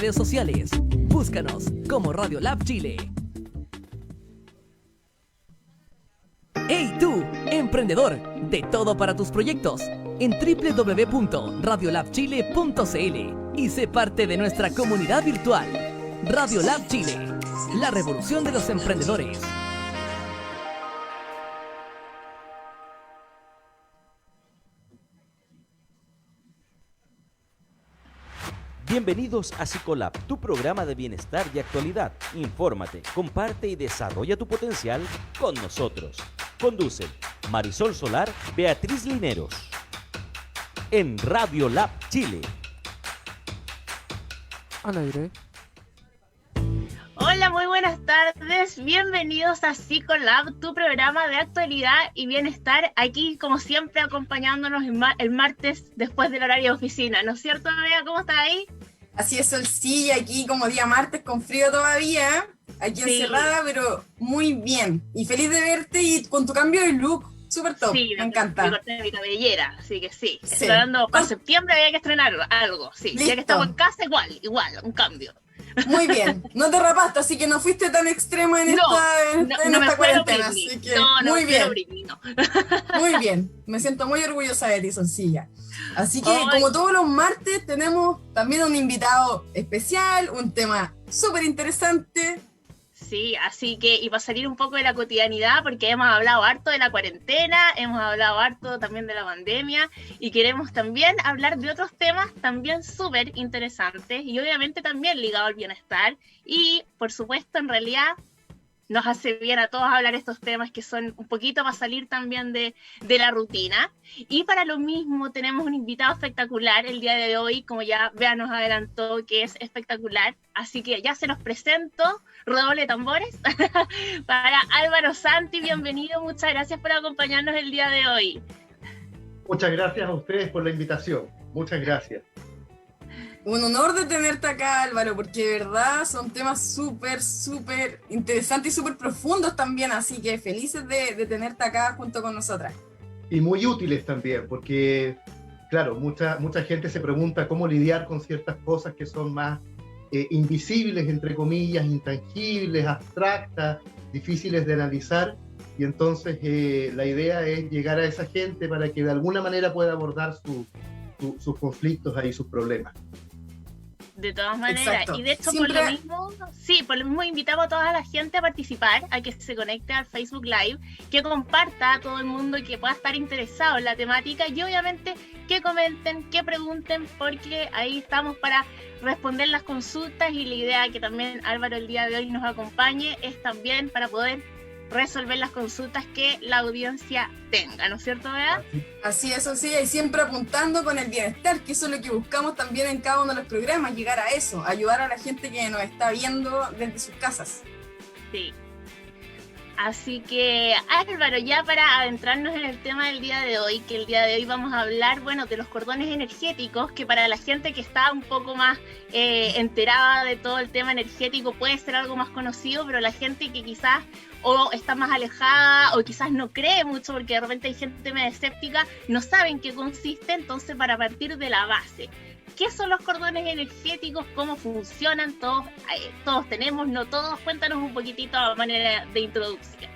redes sociales. Búscanos como Radio Lab Chile. ¡Hey tú, emprendedor! De todo para tus proyectos en www.radiolabchile.cl y sé parte de nuestra comunidad virtual. Radio Lab Chile, la revolución de los emprendedores. Bienvenidos a Psicolab, tu programa de bienestar y actualidad. Infórmate, comparte y desarrolla tu potencial con nosotros. Conducen Marisol Solar, Beatriz Lineros. En Radio Lab Chile. Al aire. Hola, muy buenas tardes. Bienvenidos a Psicolab, tu programa de actualidad y bienestar. Aquí, como siempre, acompañándonos el martes después del horario de oficina. ¿No es cierto, Bea? ¿Cómo estás ahí? Así es, Solcilla, aquí como día martes con frío todavía, aquí Sí. encerrada, pero muy bien. Y feliz de verte y con tu cambio de look, súper top, Sí, me encanta. Me corté mi cabellera, así que sí. Sí. Esperando para septiembre había que estrenar algo, sí. Ya Listo. que estamos en casa, igual, un cambio. Muy bien, no te rapaste, así que no fuiste tan extrema en No me esta fue lo cuarentena, Britney. así que No muy me fue lo bien, Britney, no. muy bien. Me siento muy orgullosa de ti, Solcilla. Así que Ay. como todos los martes tenemos también un invitado especial, un tema súper interesante. Sí, así que, y para salir un poco de la cotidianidad, porque hemos hablado harto de la cuarentena, hemos hablado harto también de la pandemia, y queremos también hablar de otros temas también súper interesantes, y obviamente también ligados al bienestar, y por supuesto, en realidad, nos hace bien a todos hablar estos temas que son un poquito para salir también de la rutina. Y para lo mismo tenemos un invitado espectacular el día de hoy, como ya Bea nos adelantó que es espectacular. Así que ya se los presento, redoble de tambores, para Álvaro Santi, bienvenido, muchas gracias por acompañarnos el día de hoy. Muchas gracias a ustedes por la invitación, muchas gracias. Un honor de tenerte acá, Álvaro, porque de verdad son temas súper interesantes y súper profundos también, así que felices de tenerte acá junto con nosotras. Y muy útiles también, porque, claro, mucha gente se pregunta cómo lidiar con ciertas cosas que son más invisibles, entre comillas, intangibles, abstractas, difíciles de analizar, y entonces la idea es llegar a esa gente para que de alguna manera pueda abordar sus conflictos y sus problemas. De todas maneras, Exacto. y de hecho Siempre... por lo mismo invitamos a toda la gente a participar, a que se conecte al Facebook Live, que comparta a todo el mundo y que pueda estar interesado en la temática y obviamente que comenten, que pregunten, porque ahí estamos para responder las consultas y la idea que también Álvaro el día de hoy nos acompañe es también para poder resolver las consultas que la audiencia tenga, ¿no es cierto, Bea? Así es, y siempre apuntando con el bienestar, que eso es lo que buscamos también en cada uno de los programas, llegar a eso, ayudar a la gente que nos está viendo desde sus casas. Sí. Así que, Álvaro, ya para adentrarnos en el tema del día de hoy, que el día de hoy vamos a hablar, bueno, de los cordones energéticos, que para la gente que está un poco más enterada de todo el tema energético puede ser algo más conocido, pero la gente que quizás o está más alejada o quizás no cree mucho, porque de repente hay gente medio escéptica, no saben qué consiste, entonces para partir de la base. ¿Qué son los cordones energéticos? ¿Cómo funcionan? Todos tenemos, no todos. Cuéntanos un poquitito a manera de introducción.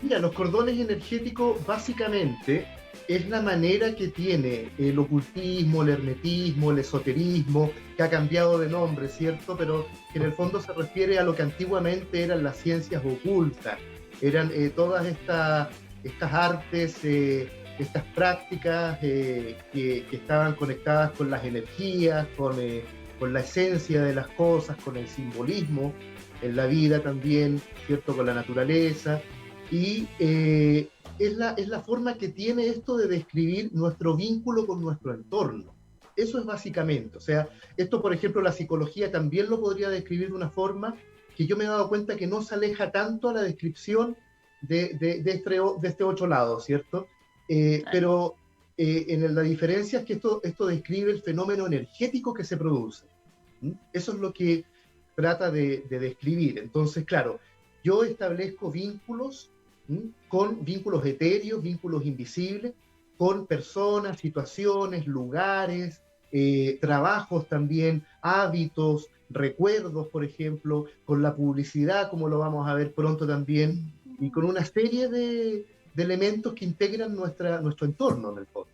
Mira, los cordones energéticos básicamente es la manera que tiene el ocultismo, el hermetismo, el esoterismo, que ha cambiado de nombre, ¿cierto? Pero que en el fondo se refiere a lo que antiguamente eran las ciencias ocultas. Eran todas estas artes, estas prácticas que estaban conectadas con las energías, con la esencia de las cosas, con el simbolismo en la vida también, ¿cierto? Con la naturaleza. Y es la forma que tiene esto de describir nuestro vínculo con nuestro entorno. Eso es básicamente. O sea, esto, por ejemplo, la psicología también lo podría describir de una forma que yo me he dado cuenta que no se aleja tanto a la descripción de este otro lado, ¿cierto? Pero la diferencia es que esto describe el fenómeno energético que se produce. Eso es lo que trata de describir. Entonces, claro, yo establezco vínculos, con vínculos etéreos, vínculos invisibles, con personas, situaciones, lugares, trabajos también, hábitos, recuerdos, por ejemplo, con la publicidad, como lo vamos a ver pronto también, y con una serie de elementos que integran nuestro entorno en el fondo.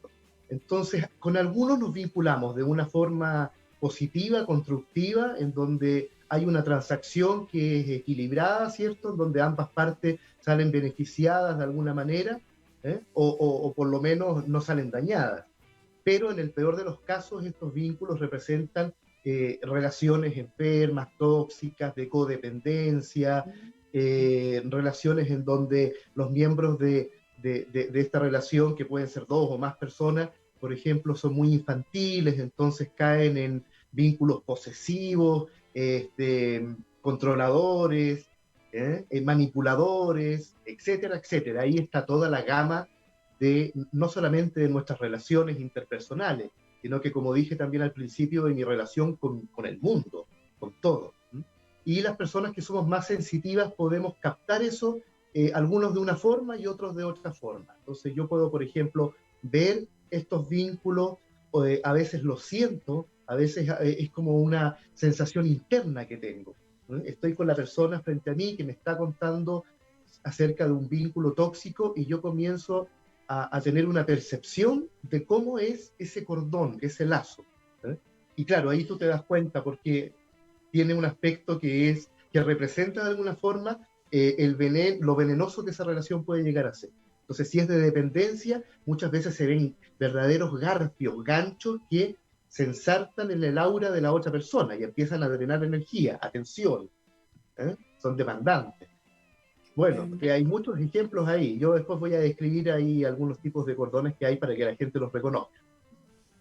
Entonces, con algunos nos vinculamos de una forma positiva, constructiva, en donde hay una transacción que es equilibrada, ¿cierto? En donde ambas partes salen beneficiadas de alguna manera, o por lo menos no salen dañadas. Pero en el peor de los casos, estos vínculos representan relaciones enfermas, tóxicas, de codependencia, relaciones en donde los miembros de esta relación, que pueden ser 2 o más personas, por ejemplo, son muy infantiles, entonces caen en vínculos posesivos, controladores, manipuladores, etcétera, etcétera. Ahí está toda la gama no solamente de nuestras relaciones interpersonales, sino que, como dije también al principio, de mi relación con el mundo, con todo. Y las personas que somos más sensitivas podemos captar eso, algunos de una forma y otros de otra forma. Entonces yo puedo, por ejemplo, ver estos vínculos, a veces los siento, a veces es como una sensación interna que tengo. Estoy con la persona frente a mí que me está contando acerca de un vínculo tóxico y yo comienzo a tener una percepción de cómo es ese cordón, ese lazo. Y claro, ahí tú te das cuenta porque tiene un aspecto que representa de alguna forma lo venenoso que esa relación puede llegar a ser. Entonces, si es de dependencia, muchas veces se ven verdaderos garfios, ganchos que se ensartan en el aura de la otra persona y empiezan a drenar energía, atención, son demandantes. Bueno, que hay muchos ejemplos ahí. Yo después voy a describir ahí algunos tipos de cordones que hay para que la gente los reconozca.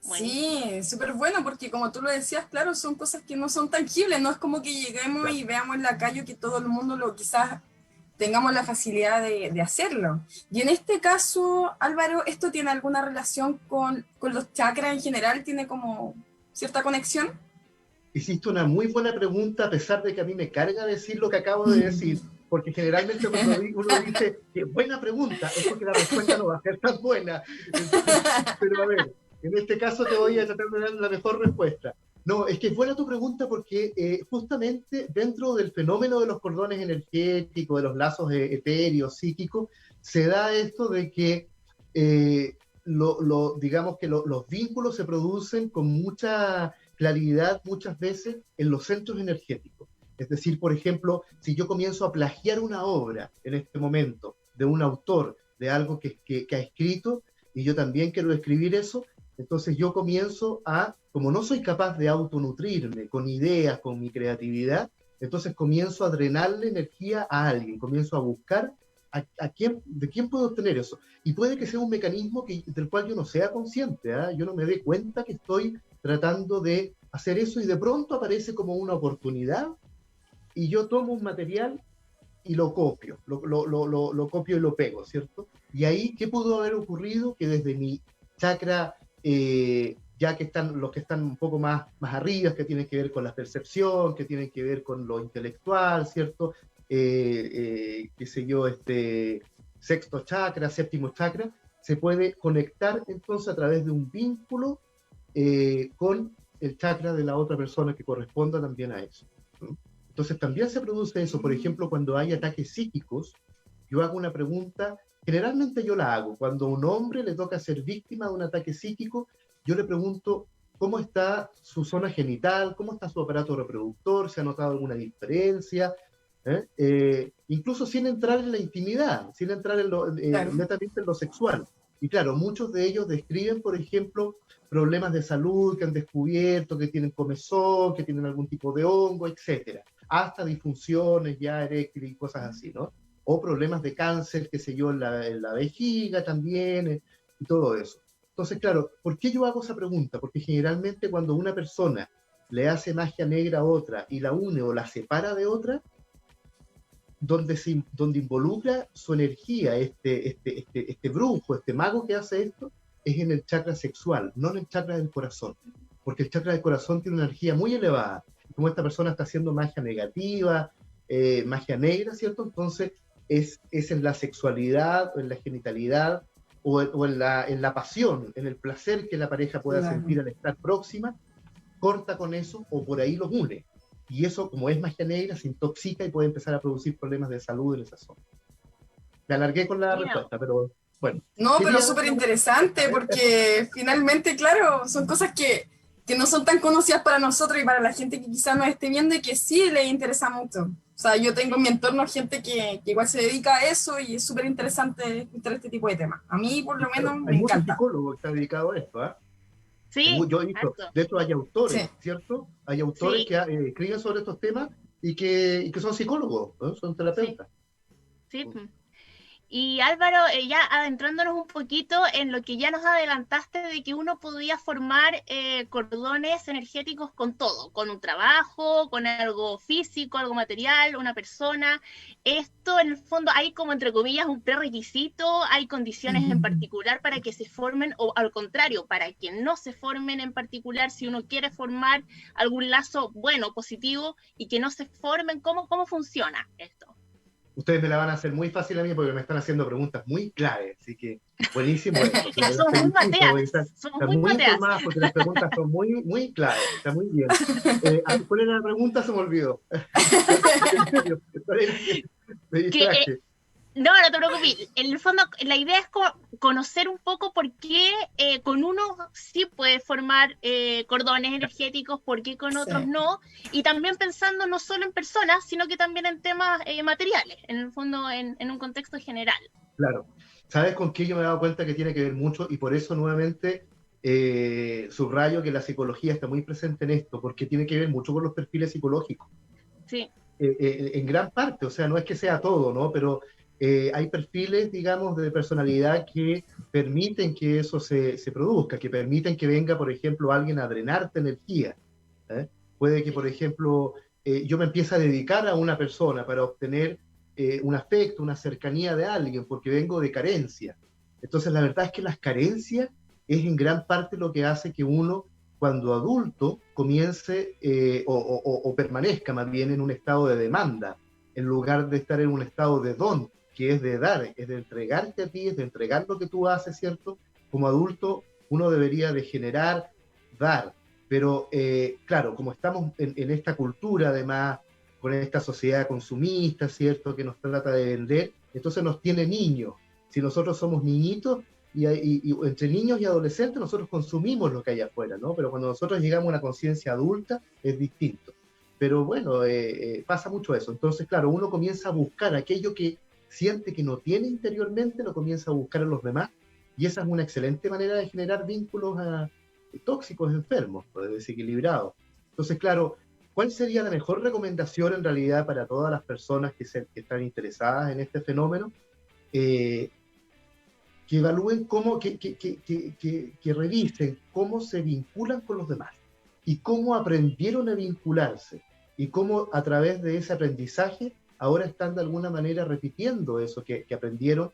Sí, súper bueno, porque como tú lo decías, claro, son cosas que no son tangibles, no es como que lleguemos claro. Y veamos en la calle que todo el mundo quizás tengamos la facilidad de hacerlo. Y en este caso, Álvaro, ¿esto tiene alguna relación con los chakras en general? ¿Tiene como cierta conexión? Hiciste una muy buena pregunta, a pesar de que a mí me carga decir lo que acabo de decir, porque generalmente cuando uno dice que buena pregunta, es porque la respuesta no va a ser tan buena. Entonces, pero a ver, en este caso te voy a tratar de dar la mejor respuesta. No, es que es buena tu pregunta porque justamente dentro del fenómeno de los cordones energéticos, de los lazos etéreos, psíquicos, se da esto de que digamos que los vínculos se producen con mucha claridad muchas veces en los centros energéticos. Es decir, por ejemplo, si yo comienzo a plagiar una obra en este momento de un autor, de algo que ha escrito, y yo también quiero escribir eso, entonces yo comienzo como no soy capaz de autonutrirme con ideas, con mi creatividad, entonces comienzo a drenarle energía a alguien, comienzo a buscar de quién puedo obtener eso. Y puede que sea un mecanismo del cual yo no sea consciente, yo no me dé cuenta que estoy tratando de hacer eso y de pronto aparece como una oportunidad y yo tomo un material y lo copio, lo copio y lo pego, ¿cierto? Y ahí, ¿qué pudo haber ocurrido? Que desde mi chakra, ya que están los que están un poco más arriba, que tienen que ver con la percepción, que tienen que ver con lo intelectual, ¿cierto? Qué sé yo, sexto chakra, séptimo chakra, se puede conectar entonces a través de un vínculo con el chakra de la otra persona que corresponda también a eso, ¿no? Entonces también se produce eso, por ejemplo, cuando hay ataques psíquicos, yo hago una pregunta, generalmente yo la hago, cuando a un hombre le toca ser víctima de un ataque psíquico, yo le pregunto cómo está su zona genital, cómo está su aparato reproductor, si ha notado alguna diferencia, incluso sin entrar en la intimidad, sin entrar claro. Netamente en lo sexual. Y claro, muchos de ellos describen, por ejemplo, problemas de salud que han descubierto, que tienen comezón, que tienen algún tipo de hongo, etcétera, hasta disfunciones ya eréctiles y cosas así, ¿no? O problemas de cáncer, qué sé yo, en la vejiga también, y todo eso. Entonces, claro, ¿por qué yo hago esa pregunta? Porque generalmente cuando una persona le hace magia negra a otra y la une o la separa de otra, donde involucra su energía, este brujo, este mago que hace esto, es en el chakra sexual, no en el chakra del corazón, porque el chakra del corazón tiene una energía muy elevada. Como esta persona está haciendo magia negativa, magia negra, ¿cierto? Entonces es en la sexualidad, en la genitalidad, o en la pasión, en el placer que la pareja pueda Claro. sentir al estar próxima, corta con eso o por ahí los une. Y eso, como es magia negra, se intoxica y puede empezar a producir problemas de salud en esa zona. Me alargué con la Mira. respuesta, pero bueno. No, pero Quería- súper interesante porque finalmente, claro, son cosas que no son tan conocidas para nosotros y para la gente que quizás nos esté viendo y que sí les interesa mucho. O sea, yo tengo en mi entorno gente que igual se dedica a eso y es súper interesante escuchar este tipo de temas. A mí, por lo menos, me Hay muchos encanta. psicólogos que están dedicados a esto, ¿ah? Sí, Yo he visto, harto. de hecho hay autores, Sí. ¿cierto? Hay autores Sí. que escriben sobre estos temas y que son psicólogos, ¿no? Son terapeutas. Sí. Y Álvaro, ya adentrándonos un poquito en lo que ya nos adelantaste de que uno podía formar cordones energéticos con todo, con un trabajo, con algo físico, algo material, una persona. Esto en el fondo hay como entre comillas un prerequisito, hay condiciones en particular para que se formen o al contrario, para que no se formen en particular si uno quiere formar algún lazo bueno, positivo y que no se formen. ¿Cómo funciona esto? Ustedes me la van a hacer muy fácil a mí porque me están haciendo preguntas muy claves, así que buenísimo esto. Ya somos muy mateas, Están muy informadas porque las preguntas son muy claves, está muy bien. ¿Cuál era la pregunta? Se me olvidó. En serio, me distraje. No te preocupes. En el fondo, la idea es conocer un poco por qué con uno sí puede formar cordones energéticos, por qué con otros Sí. no. Y también pensando no solo en personas, sino que también en temas materiales, en el fondo, en un contexto general. Claro. ¿Sabes con qué yo me he dado cuenta que tiene que ver mucho? Y por eso nuevamente subrayo que la psicología está muy presente en esto, porque tiene que ver mucho con los perfiles psicológicos. Sí, En gran parte, o sea, no es que sea todo, ¿no? Pero hay perfiles, digamos, de personalidad que permiten que eso se produzca, que permiten que venga, por ejemplo, alguien a drenarte energía. ¿Eh? Puede que, por ejemplo, yo me empiece a dedicar a una persona para obtener un afecto, una cercanía de alguien, porque vengo de carencia. Entonces, la verdad es que las carencias es en gran parte lo que hace que uno, cuando adulto, comience o permanezca más bien en un estado de demanda, en lugar de estar en un estado de don, que es de dar, es de entregarte a ti, es de entregar lo que tú haces, ¿cierto? Como adulto, uno debería de generar, dar, pero claro, como estamos en esta cultura, además, con esta sociedad consumista, ¿cierto?, que nos trata de vender, entonces nos tiene niños. Si nosotros somos niñitos, y entre niños y adolescentes nosotros consumimos lo que hay afuera, ¿no? Pero cuando nosotros llegamos a una conciencia adulta es distinto. Pero bueno, pasa mucho eso. Entonces, claro, uno comienza a buscar aquello que siente que no tiene interiormente, lo comienza a buscar en los demás, y esa es una excelente manera de generar vínculos tóxicos, enfermos, desequilibrados. Entonces, claro, ¿cuál sería la mejor recomendación en realidad para todas las personas que están interesadas en este fenómeno? Que evalúen que revisen cómo se vinculan con los demás y cómo aprendieron a vincularse y cómo a través de ese aprendizaje ahora están de alguna manera repitiendo eso que aprendieron,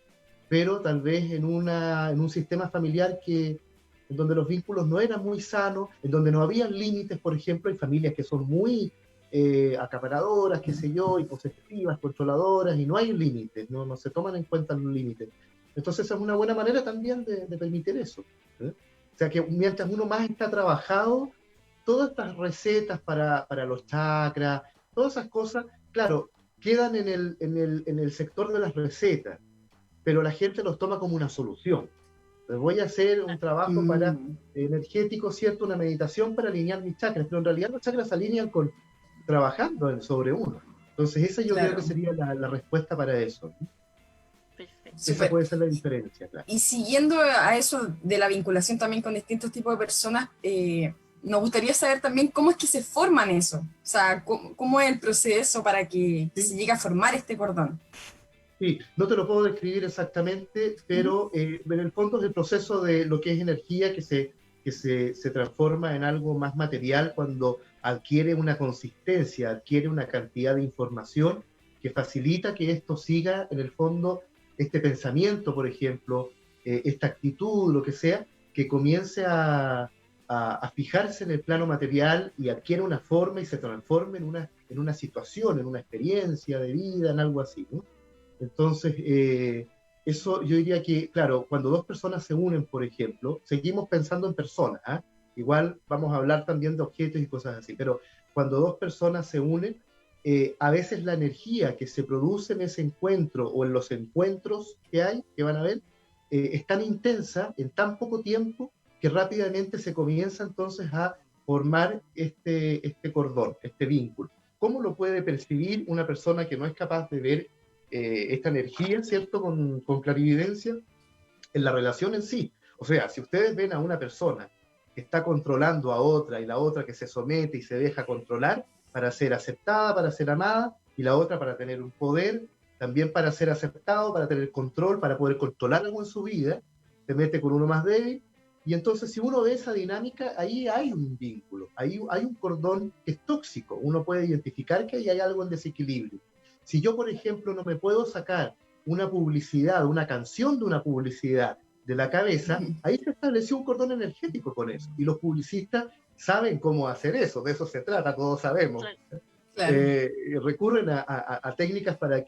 pero tal vez en un sistema familiar en donde los vínculos no eran muy sanos, en donde no había límites. Por ejemplo, hay familias que son muy acaparadoras, qué sé yo, y posesivas, controladoras, y no hay límites, no se toman en cuenta los límites. Entonces es una buena manera también de permitir eso. O sea que mientras uno más está trabajado, todas estas recetas para los chakras, todas esas cosas, claro, quedan en el sector de las recetas, pero la gente los toma como una solución. Entonces voy a hacer un trabajo energético, ¿cierto? Una meditación para alinear mis chakras, pero en realidad los chakras se alinean trabajando sobre uno. Entonces esa yo creo que sería la respuesta para eso. perfecto. Esa puede ser la diferencia, claro. Y siguiendo a eso de la vinculación también con distintos tipos de personas, nos gustaría saber también cómo es que se forman eso. O sea, cómo es el proceso para que se llegue a formar este cordón. Sí, no te lo puedo describir exactamente, pero en el fondo es el proceso de lo que es energía que se transforma en algo más material cuando adquiere una consistencia, adquiere una cantidad de información que facilita que esto siga, en el fondo, este pensamiento, por ejemplo, esta actitud, lo que sea, que comience a fijarse en el plano material y adquiere una forma y se transforme en una situación, en una experiencia de vida, en algo así, ¿no? Entonces, eso yo diría que, claro, cuando dos personas se unen, por ejemplo, seguimos pensando en personas, ¿ah? Igual vamos a hablar también de objetos y cosas así, pero cuando dos personas se unen, a veces la energía que se produce en ese encuentro o en los encuentros que hay, que van a ver, es tan intensa en tan poco tiempo que rápidamente se comienza entonces a formar este cordón, este vínculo. ¿Cómo lo puede percibir una persona que no es capaz de ver esta energía, ¿cierto?, con clarividencia en la relación en sí? O sea, si ustedes ven a una persona que está controlando a otra y la otra que se somete y se deja controlar para ser aceptada, para ser amada, y la otra para tener un poder, también para ser aceptado, para tener control, para poder controlar algo en su vida, se mete con uno más débil, y entonces si uno ve esa dinámica, ahí hay un vínculo, ahí hay un cordón que es tóxico, uno puede identificar que ahí hay algo en desequilibrio. Si yo, por ejemplo, no me puedo sacar una publicidad, una canción de una publicidad de la cabeza, ahí se estableció un cordón energético con eso, y los publicistas saben cómo hacer eso, de eso se trata, todos sabemos. Claro. Recurren a técnicas para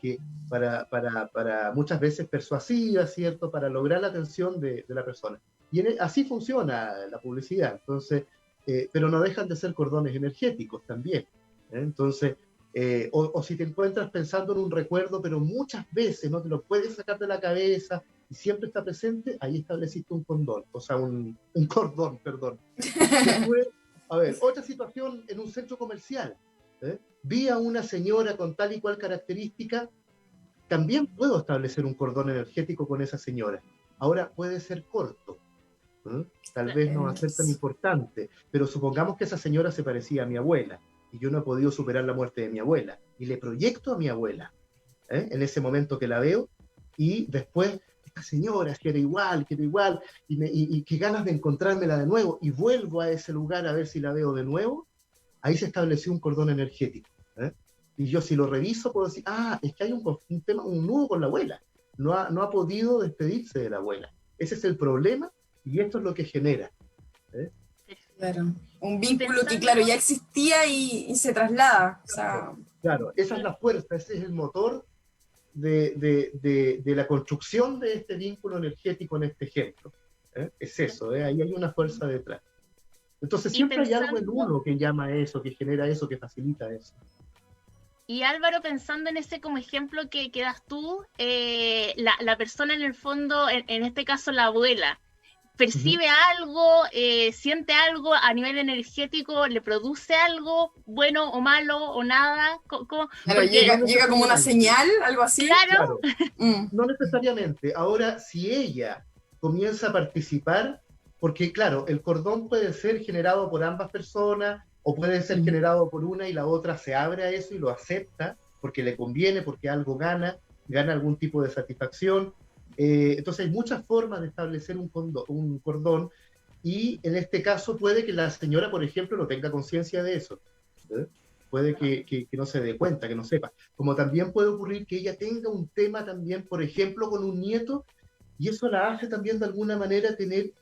muchas veces persuasivas, ¿cierto?, para lograr la atención de la persona. Y así funciona la publicidad, entonces, pero no dejan de ser cordones energéticos también. Entonces, o si te encuentras pensando en un recuerdo, pero muchas veces no te lo puedes sacar de la cabeza y siempre está presente, ahí estableciste un cordón, o sea, un cordón, perdón. Después, a ver, otra situación en un centro comercial. Vi a una señora con tal y cual característica, también puedo establecer un cordón energético con esa señora. Ahora puede ser corto, tal vez no va a ser tan importante, pero supongamos que esa señora se parecía a mi abuela y yo no he podido superar la muerte de mi abuela y le proyecto a mi abuela en ese momento que la veo, y después esta señora quiere igual y qué ganas de encontrármela de nuevo, y vuelvo a ese lugar a ver si la veo de nuevo. Ahí se estableció un cordón energético. Y yo si lo reviso puedo decir, es que hay un tema, un nudo con la abuela. No ha podido despedirse de la abuela. Ese es el problema y esto es lo que genera. Claro, un vínculo que claro, ya existía y se traslada. O sea, claro, esa es la fuerza, ese es el motor de la construcción de este vínculo energético en este ejemplo. Es eso, ahí hay una fuerza detrás. Entonces siempre hay algo en uno que llama eso, que genera eso, que facilita eso. Y Álvaro, pensando en ese como ejemplo que das tú, la persona en el fondo, en este caso la abuela, percibe algo, siente algo a nivel energético, le produce algo bueno o malo o nada. Claro, llega como una señal, algo así. Claro. No necesariamente. Ahora, si ella comienza a participar, porque claro, el cordón puede ser generado por ambas personas o puede ser generado por una y la otra se abre a eso y lo acepta porque le conviene, porque algo gana algún tipo de satisfacción. Entonces hay muchas formas de establecer un cordón, y en este caso puede que la señora, por ejemplo, no tenga conciencia de eso. Puede que no se dé cuenta, que no sepa. Como también puede ocurrir que ella tenga un tema también, por ejemplo, con un nieto, y eso la hace también de alguna manera tener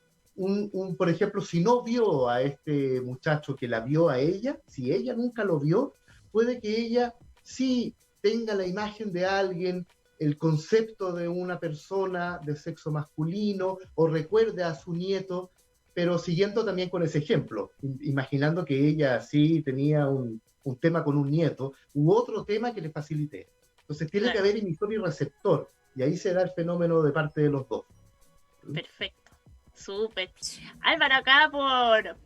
por ejemplo, si no vio a este muchacho que la vio a ella, si ella nunca lo vio, puede que ella sí tenga la imagen de alguien, el concepto de una persona de sexo masculino, o recuerde a su nieto, pero siguiendo también con ese ejemplo, imaginando que ella sí tenía un tema con un nieto, u otro tema que le facilite. Entonces tiene que haber emisor y receptor, y ahí se da el fenómeno de parte de los dos. Perfecto. Súper. Álvaro, acá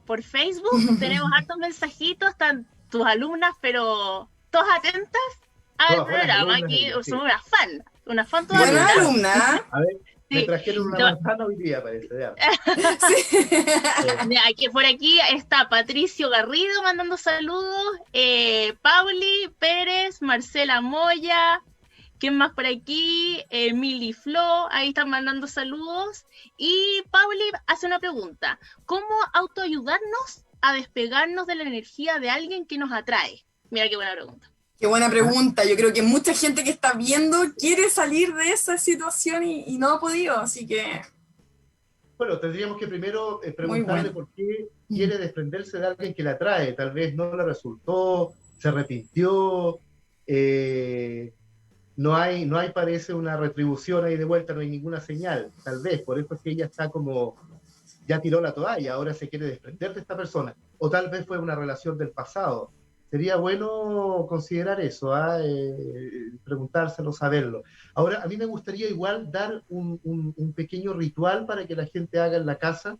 por Facebook tenemos hartos mensajitos, están tus alumnas, pero todas atentas al programa. Aquí somos una fan toda buena alumna. A ver, me trajeron una manzana hoy día, parece. Sí. Aquí, por aquí está Patricio Garrido mandando saludos, Pauli Pérez, Marcela Moya. ¿Quién más por aquí? Mili Flo, ahí están mandando saludos. Y Pauli hace una pregunta. ¿Cómo autoayudarnos a despegarnos de la energía de alguien que nos atrae? Mira qué buena pregunta. Qué buena pregunta. Yo creo que mucha gente que está viendo quiere salir de esa situación y no ha podido, así que... Bueno, tendríamos que primero preguntarle por qué quiere desprenderse de alguien que la atrae. Tal vez no le resultó, se arrepintió... no hay parece una retribución ahí de vuelta, no hay ninguna señal, tal vez, por eso es que ella está como, ya tiró la toalla, ahora se quiere desprender de esta persona, o tal vez fue una relación del pasado. Sería bueno considerar eso, preguntárselo, saberlo. Ahora, a mí me gustaría igual dar un pequeño ritual para que la gente haga en la casa.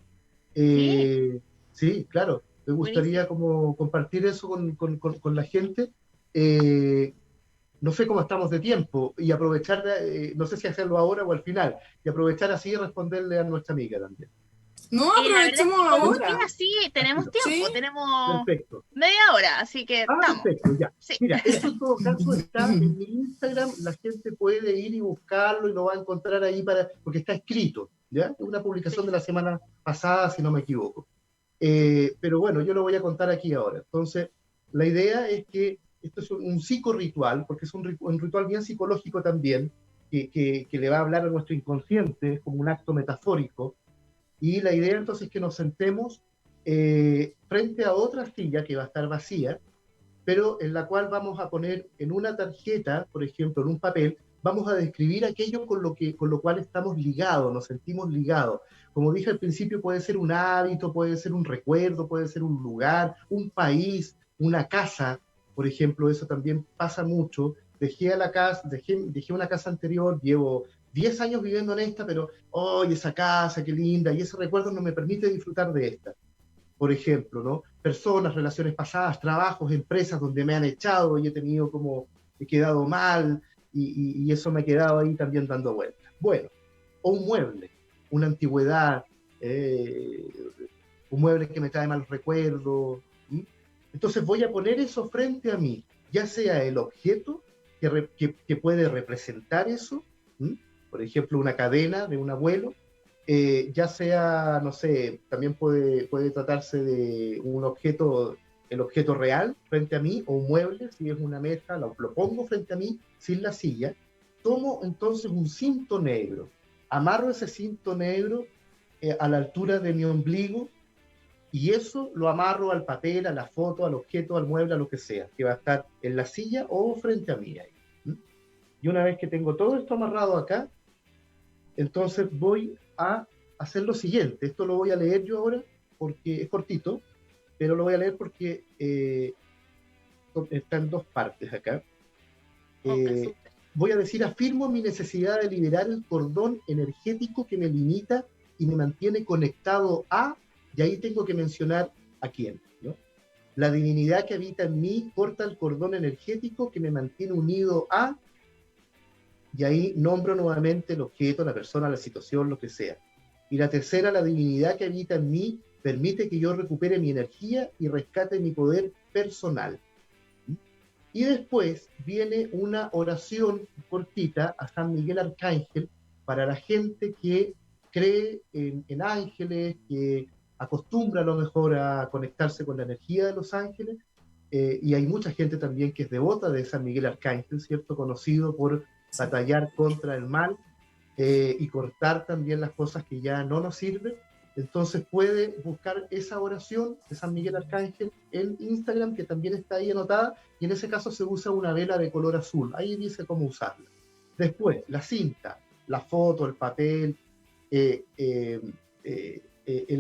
Sí, Sí, claro, me buenísimo. gustaría como compartir eso con la gente. Eh, no sé cómo estamos de tiempo y aprovechar, no sé si hacerlo ahora o al final, y aprovechar así y responderle a nuestra amiga también. No, La verdad es aprovechemos que como tú ahora. quieras, sí, Al tenemos tiro. tiempo, Sí. tenemos Perfecto. media hora, así que estamos. Perfecto, ya. Sí, Mira, esto en todo caso está en mi Instagram, la gente puede ir y buscarlo y lo va a encontrar ahí porque está escrito, ¿ya? Es una publicación de la perfecto. semana pasada, si no me equivoco. Pero bueno, yo lo voy a contar aquí ahora. Entonces, la idea es que esto es un psicorritual, porque es un ritual bien psicológico también, que le va a hablar a nuestro inconsciente, es como un acto metafórico, y la idea entonces es que nos sentemos frente a otra silla que va a estar vacía, pero en la cual vamos a poner en una tarjeta, por ejemplo, en un papel, vamos a describir aquello con lo cual estamos ligados, nos sentimos ligados. Como dije al principio, puede ser un hábito, puede ser un recuerdo, puede ser un lugar, un país, una casa, por ejemplo, eso también pasa mucho. Dejé una casa anterior, llevo 10 años viviendo en esta, pero, oh, esa casa, qué linda, y ese recuerdo no me permite disfrutar de esta, por ejemplo, ¿no? Personas, relaciones pasadas, trabajos, empresas donde me han echado y he quedado mal y eso me ha quedado ahí también dando vueltas. Bueno, o un mueble, una antigüedad, eh, un mueble que me trae malos recuerdos. ¿Sí? Entonces voy a poner eso frente a mí, ya sea el objeto que puede representar eso, ¿sí? Por ejemplo, una cadena de un abuelo, ya sea, no sé, también puede tratarse de un objeto, el objeto real frente a mí, o un mueble, si es una mesa, lo pongo frente a mí sin la silla, tomo entonces un cinto negro, amarro ese cinto negro a la altura de mi ombligo y eso lo amarro al papel, a la foto, al objeto, al mueble, a lo que sea, que va a estar en la silla o frente a mí ahí. Y una vez que tengo todo esto amarrado acá, entonces voy a hacer lo siguiente. Esto lo voy a leer yo ahora porque es cortito, pero lo voy a leer porque está en dos partes acá. Ok, Eh, súper. Voy a decir, afirmo mi necesidad de liberar el cordón energético que me limita y me mantiene conectado a, y ahí tengo que mencionar a quién, ¿no? La divinidad que habita en mí corta el cordón energético que me mantiene unido a, y ahí nombro nuevamente el objeto, la persona, la situación, lo que sea. Y la tercera, la divinidad que habita en mí permite que yo recupere mi energía y rescate mi poder personal. Y después viene una oración cortita a San Miguel Arcángel para la gente que cree en ángeles, que acostumbra a lo mejor a conectarse con la energía de los ángeles, y hay mucha gente también que es devota de San Miguel Arcángel, ¿cierto? Conocido por batallar contra el mal y cortar también las cosas que ya no nos sirven. Entonces puede buscar esa oración de San Miguel Arcángel en Instagram, que también está ahí anotada, y en ese caso se usa una vela de color azul. Ahí dice cómo usarla. Después, la cinta, la foto, el papel, el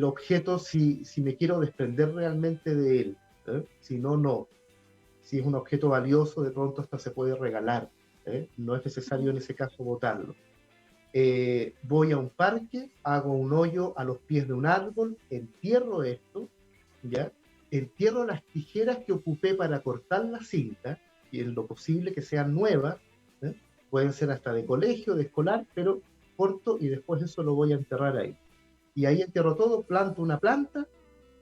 objeto, si me quiero desprender realmente de él. Si no, no. Si es un objeto valioso, de pronto hasta se puede regalar. No es necesario en ese caso botarlo. Voy a un parque, hago un hoyo a los pies de un árbol, entierro esto, ¿ya? Entierro las tijeras que ocupé para cortar la cinta, y en lo posible que sean nuevas, ¿eh? Pueden ser hasta de colegio, de escolar, pero corto y después eso lo voy a enterrar ahí. Y ahí entierro todo, planto una planta,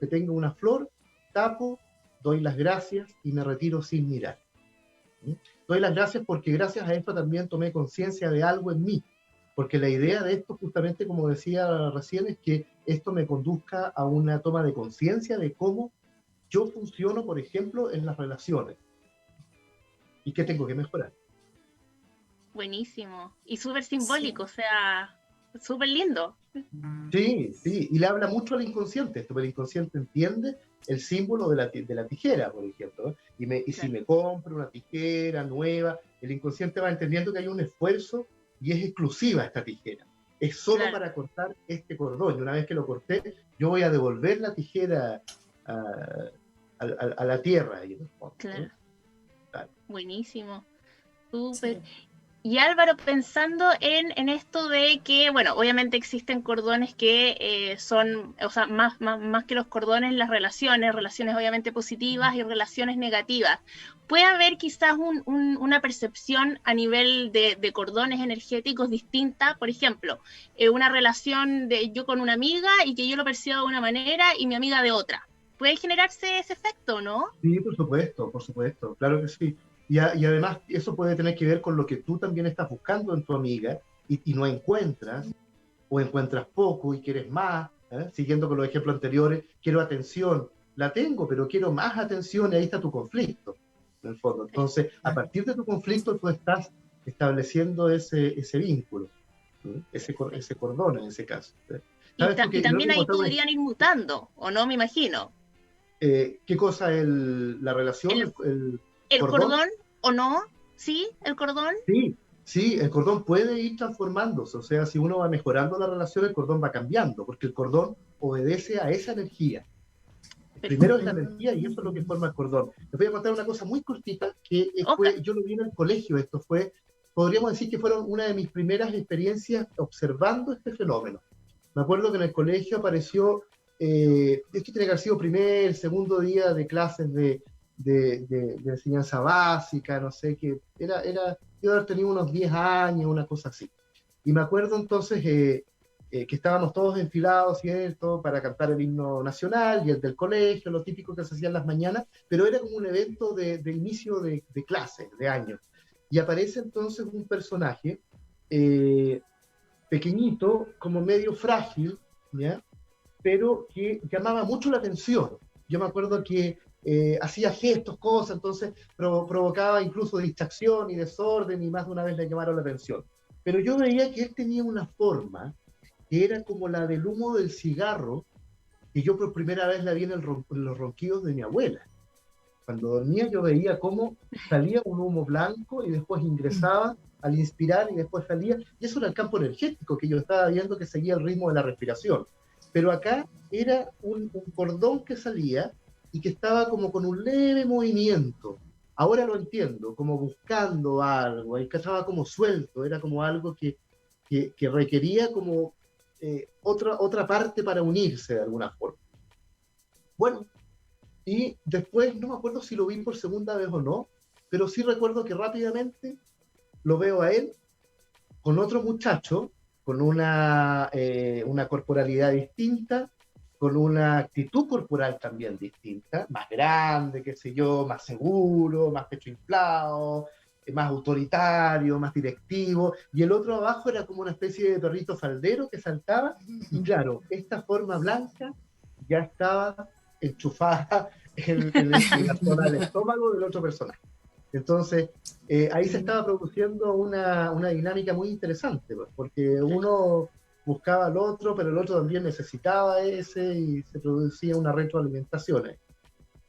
que tenga una flor, tapo, doy las gracias y me retiro sin mirar. Doy las gracias porque gracias a esto también tomé conciencia de algo en mí, porque la idea de esto, justamente como decía recién, es que esto me conduzca a una toma de conciencia de cómo yo funciono, por ejemplo, en las relaciones y qué tengo que mejorar. Buenísimo. Y súper Sí. simbólico, o sea, súper lindo. Sí, sí, y le habla mucho al inconsciente, esto, pero el inconsciente entiende el símbolo de la tijera, por ejemplo, ¿no? Y si Claro. me compro una tijera nueva, el inconsciente va entendiendo que hay un esfuerzo y es exclusiva esta tijera. Es solo Claro. para cortar este cordón. Y una vez que lo corté, yo voy a devolver la tijera a la tierra. Ahí en el fondo, Claro. ¿no? Claro. Buenísimo. Súper. Sí. Y Álvaro, pensando en esto de que, bueno, obviamente existen cordones que son, o sea, más que los cordones, las relaciones obviamente positivas y relaciones negativas. ¿Puede haber quizás una percepción a nivel de cordones energéticos distinta? Por ejemplo, una relación de yo con una amiga y que yo lo percibo de una manera y mi amiga de otra. ¿Puede generarse ese efecto, no? Sí, por supuesto, claro que sí. Y además eso puede tener que ver con lo que tú también estás buscando en tu amiga y no encuentras, o encuentras poco y quieres más, ¿eh? Siguiendo con los ejemplos anteriores, quiero atención, la tengo, pero quiero más atención y ahí está tu conflicto, en el fondo. Entonces, a partir de tu conflicto tú estás estableciendo ese vínculo, ¿sí? Ese cordón en ese caso, ¿sí? ¿Sabes tú que Y el también otro ahí botón es, podrían ir mutando, ¿o no? Me imagino. ¿qué cosa? La relación, ¿El cordón? cordón o no? ¿Sí? ¿El cordón? Sí, sí, el cordón puede ir transformándose, o sea, si uno va mejorando la relación, el cordón va cambiando, porque el cordón obedece a esa energía. Primero es la energía y eso es lo que forma el cordón. Les voy a contar una cosa muy cortita que Ok. yo lo vi en el colegio, esto fue, podríamos decir que fueron una de mis primeras experiencias observando este fenómeno. Me acuerdo que en el colegio apareció, esto tiene que haber sido primer, segundo día de clases de enseñanza básica, no sé, que yo haber tenido unos 10 años, una cosa así. Y me acuerdo entonces que estábamos todos enfilados, ¿cierto?, para cantar el himno nacional y el del colegio, lo típico que se hacía en las mañanas, pero era como un evento de inicio de clases, de año. Y aparece entonces un personaje pequeñito, como medio frágil, ¿ya? Pero que llamaba mucho la atención. Yo me acuerdo que hacía gestos, cosas, entonces provocaba incluso distracción y desorden y más de una vez le llamaron la atención. Pero yo veía que él tenía una forma que era como la del humo del cigarro, que yo por primera vez la vi en los ronquidos de mi abuela. Cuando dormía yo veía cómo salía un humo blanco y después ingresaba al inspirar y después salía, y eso era el campo energético que yo estaba viendo que seguía el ritmo de la respiración. Pero acá era un cordón que salía y que estaba como con un leve movimiento. Ahora lo entiendo, como buscando algo, y que estaba como suelto, era como algo que requería como otra parte para unirse de alguna forma. Bueno, y después no me acuerdo si lo vi por segunda vez o no, pero sí recuerdo que rápidamente lo veo a él con otro muchacho, con una corporalidad distinta, con una actitud corporal también distinta, más grande, qué sé yo, más seguro, más pecho inflado, más autoritario, más directivo, y el otro abajo era como una especie de perrito faldero que saltaba, y claro, esta forma blanca ya estaba enchufada en la zona del estómago del otro personaje. Entonces, ahí se estaba produciendo una dinámica muy interesante, pues, porque uno buscaba al otro, pero el otro también necesitaba ese y se producía una retroalimentación.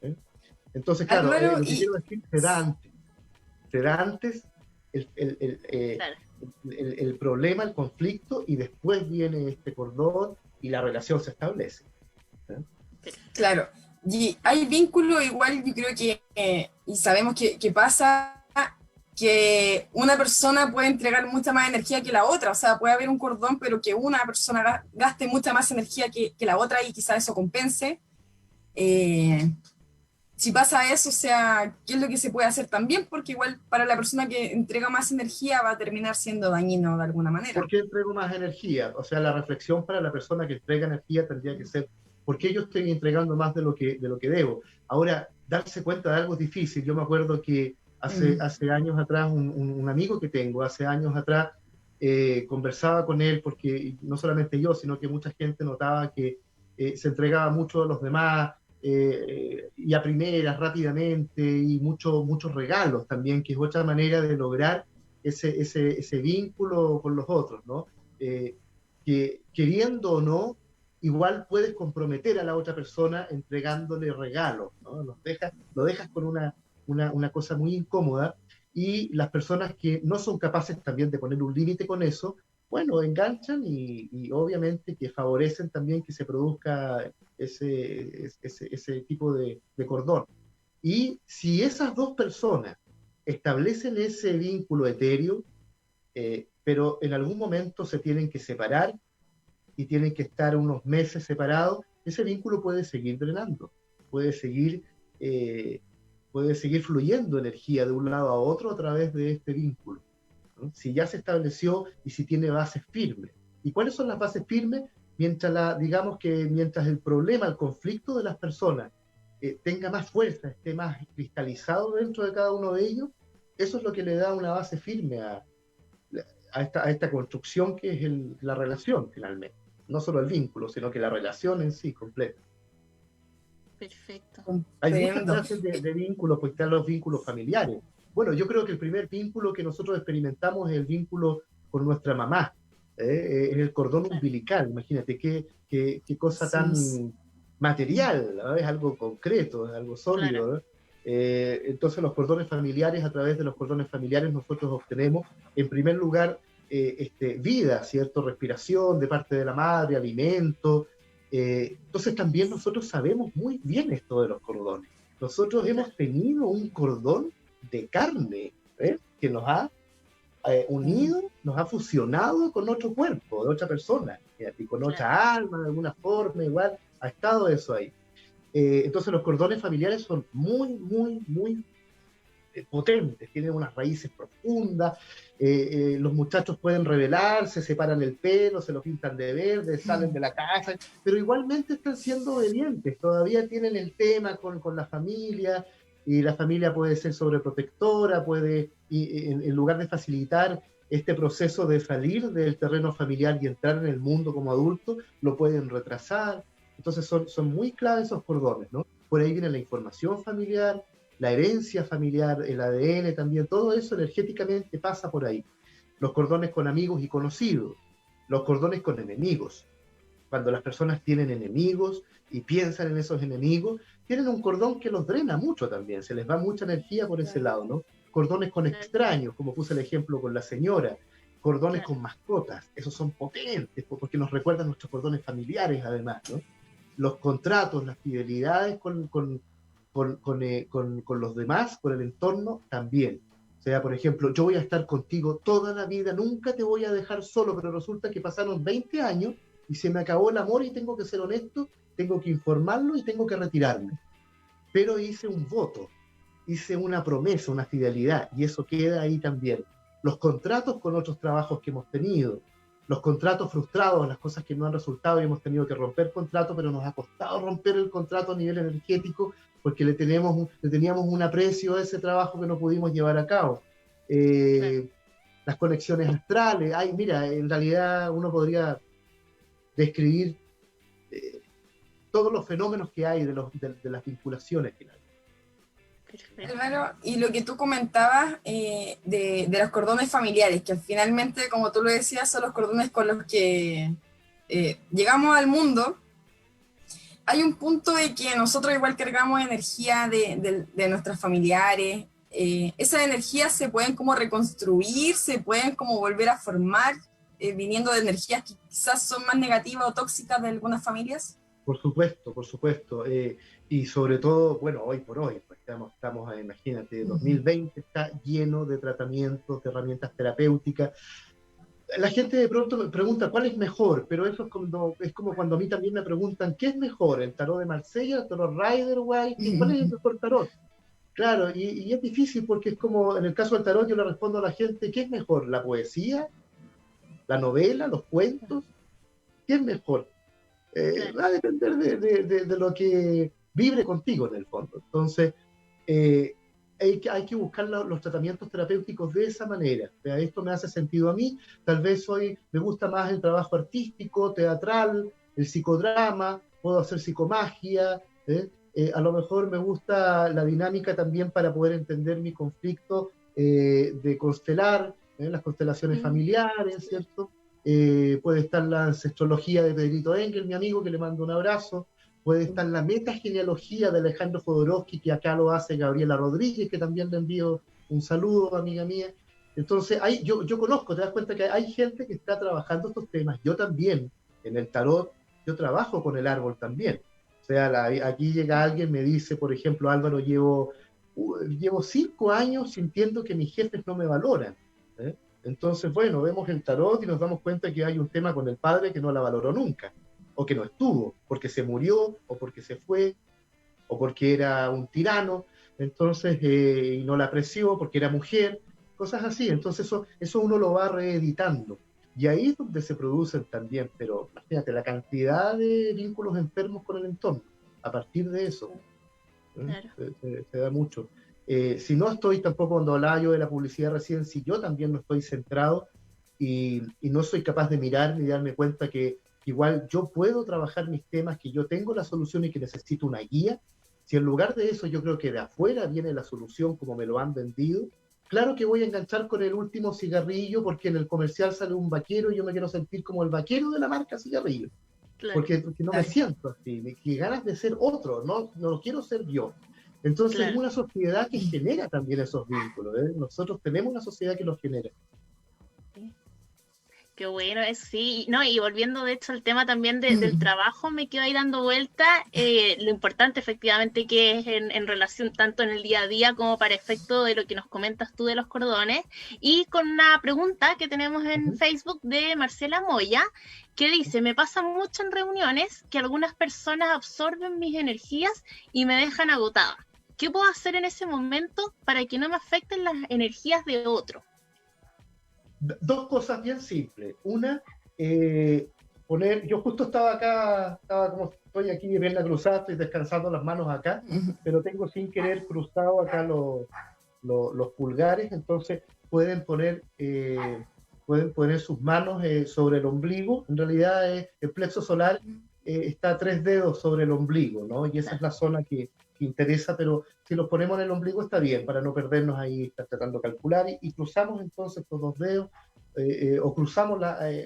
¿Eh? Entonces, claro, Álvaro, lo que quiero decir, se da antes Claro. el problema, el conflicto, y después viene este cordón y la relación se establece. claro, y hay vínculo igual, yo creo que, y sabemos que pasa, que una persona puede entregar mucha más energía que la otra, o sea, puede haber un cordón, pero que una persona gaste mucha más energía que la otra y quizás eso compense. Si pasa eso, o sea, ¿qué es lo que se puede hacer también? Porque igual para la persona que entrega más energía va a terminar siendo dañino de alguna manera. ¿Por qué entrego más energía? O sea, la reflexión para la persona que entrega energía tendría que ser, ¿por qué yo estoy entregando más de lo que debo? Ahora, darse cuenta de algo es difícil. Yo me acuerdo que hace años atrás, un amigo que tengo, hace años atrás, conversaba con él, porque no solamente yo, sino que mucha gente notaba que se entregaba mucho a los demás, y a primeras, rápidamente, y muchos regalos también, que es otra manera de lograr ese vínculo con los otros, ¿no? Que queriendo o no, igual puedes comprometer a la otra persona entregándole regalos, ¿no? Lo dejas con una cosa muy incómoda, y las personas que no son capaces también de poner un límite con eso, bueno, enganchan y obviamente que favorecen también que se produzca ese tipo de cordón. Y si esas dos personas establecen ese vínculo etéreo, pero en algún momento se tienen que separar y tienen que estar unos meses separados, ese vínculo puede seguir drenando, puede seguir, puede seguir fluyendo energía de un lado a otro a través de este vínculo, ¿no? Si ya se estableció y si tiene bases firmes. ¿Y cuáles son las bases firmes? Digamos que mientras el problema, el conflicto de las personas tenga más fuerza, esté más cristalizado dentro de cada uno de ellos, eso es lo que le da una base firme a esta construcción que es la relación finalmente. No solo el vínculo, sino que la relación en sí completa. Perfecto. Hay muchas clases de vínculos, pues están los vínculos familiares. Bueno, yo creo que el primer vínculo que nosotros experimentamos es el vínculo con nuestra mamá, es el cordón umbilical. Imagínate qué cosa tan material, ¿no? Es algo concreto, es algo sólido, ¿no? Entonces los cordones familiares, a través de los cordones familiares nosotros obtenemos, en primer lugar, vida, ¿cierto? Respiración de parte de la madre, alimento. Entonces también nosotros sabemos muy bien esto de los cordones. Nosotros hemos tenido un cordón de carne, que nos ha unido, nos ha fusionado con otro cuerpo, de otra persona, y con otra alma, de alguna forma, igual ha estado eso ahí. Entonces los cordones familiares son muy, muy, muy potentes, tienen unas raíces profundas, los muchachos pueden rebelarse, se separan el pelo, se lo pintan de verde, salen de la casa, pero igualmente están siendo obedientes, todavía tienen el tema con la familia, y la familia puede ser sobreprotectora, en lugar de facilitar este proceso de salir del terreno familiar y entrar en el mundo como adulto, lo pueden retrasar. Entonces son muy claves esos cordones, ¿no? Por ahí viene la información familiar, la herencia familiar, el ADN también, todo eso energéticamente pasa por ahí. Los cordones con amigos y conocidos, los cordones con enemigos. Cuando las personas tienen enemigos y piensan en esos enemigos, tienen un cordón que los drena mucho también, se les va mucha energía por ese lado, ¿no? Cordones con extraños, como puse el ejemplo con la señora, cordones con mascotas, esos son potentes, porque nos recuerdan nuestros cordones familiares además, ¿no? Los contratos, las fidelidades con los demás, con el entorno, también. O sea, por ejemplo, yo voy a estar contigo toda la vida, nunca te voy a dejar solo, pero resulta que pasaron 20 años y se me acabó el amor y tengo que ser honesto, tengo que informarlo y tengo que retirarme. Pero hice un voto, hice una promesa, una fidelidad, y eso queda ahí también. Los contratos con otros trabajos que hemos tenido, los contratos frustrados, las cosas que no han resultado y hemos tenido que romper contrato, pero nos ha costado romper el contrato a nivel energético porque le teníamos un aprecio a ese trabajo que no pudimos llevar a cabo. Las conexiones astrales, mira, en realidad uno podría describir todos los fenómenos que hay de las vinculaciones finales. Álvaro, y lo que tú comentabas de los cordones familiares, que finalmente, como tú lo decías, son los cordones con los que llegamos al mundo. Hay un punto de que nosotros igual cargamos energía de nuestros familiares. Esas energías se pueden como reconstruir, se pueden como volver a formar, viniendo de energías que quizás son más negativas o tóxicas de algunas familias. Por supuesto, por supuesto. Y sobre todo, bueno, hoy por hoy, pues estamos imagínate, 2020 está lleno de tratamientos, de herramientas terapéuticas. La gente de pronto me pregunta cuál es mejor, pero eso es como cuando a mí también me preguntan ¿qué es mejor? ¿El tarot de Marsella, el tarot Rider-Waite? ¿Cuál es el mejor tarot? Claro, y es difícil porque es como, en el caso del tarot yo le respondo a la gente, ¿qué es mejor? ¿La poesía? ¿La novela? ¿Los cuentos? ¿Qué es mejor? Va a depender de lo que vibre contigo en el fondo. Entonces, hay que buscar los tratamientos terapéuticos de esa manera. O sea, esto me hace sentido a mí, tal vez me gusta más el trabajo artístico, teatral, el psicodrama, puedo hacer psicomagia, a lo mejor me gusta la dinámica también para poder entender mi conflicto de constelar, las constelaciones familiares, ¿cierto? Puede estar la ancestrología de Pedrito Engel, mi amigo, que le mando un abrazo. Puede estar la metagenealogía de Alejandro Jodorowsky, que acá lo hace Gabriela Rodríguez, que también le envío un saludo, amiga mía. Entonces, yo conozco, te das cuenta que hay gente que está trabajando estos temas. Yo también, en el tarot, yo trabajo con el árbol también. O sea, aquí llega alguien, me dice, por ejemplo, Álvaro, llevo 5 años sintiendo que mis jefes no me valoran. ¿Eh? Entonces, bueno, vemos el tarot y nos damos cuenta que hay un tema con el padre que no la valoró nunca, o que no estuvo, porque se murió, o porque se fue, o porque era un tirano, entonces, y no la apreció porque era mujer, cosas así. Entonces eso uno lo va reeditando. Y ahí es donde se producen también, pero imagínate, la cantidad de vínculos enfermos con el entorno, a partir de eso. Claro. Se da mucho. Si no estoy tampoco, cuando hablaba yo de la publicidad recién, si yo también no estoy centrado y no soy capaz de mirar y darme cuenta que igual yo puedo trabajar mis temas, que yo tengo la solución y que necesito una guía, si en lugar de eso yo creo que de afuera viene la solución como me lo han vendido, claro que voy a enganchar con el último cigarrillo porque en el comercial sale un vaquero y yo me quiero sentir como el vaquero de la marca cigarrillo. Claro. Porque no me siento así, que ganas de ser otro, no lo quiero ser yo. Entonces, Claro. es una sociedad que genera también esos vínculos, ¿eh? Nosotros tenemos una sociedad que los genera. Qué bueno, sí, no, y volviendo de hecho al tema también del trabajo, me quedo ahí dando vuelta, lo importante efectivamente que es en relación tanto en el día a día como para efecto de lo que nos comentas tú de los cordones, y con una pregunta que tenemos en Facebook de Marcela Moya, que dice, me pasa mucho en reuniones que algunas personas absorben mis energías y me dejan agotada. ¿Qué puedo hacer en ese momento para que no me afecten las energías de otro? Dos cosas bien simples. Una, yo justo estaba como estoy aquí de pierna cruzada, estoy descansando las manos acá, pero tengo sin querer cruzado acá los pulgares, entonces pueden poner sus manos sobre el ombligo. En realidad el plexo solar está a 3 dedos sobre el ombligo, ¿no? Y esa es la zona que interesa, pero si los ponemos en el ombligo está bien, para no perdernos ahí, estar tratando de calcular, y cruzamos entonces los 2 dedos, o cruzamos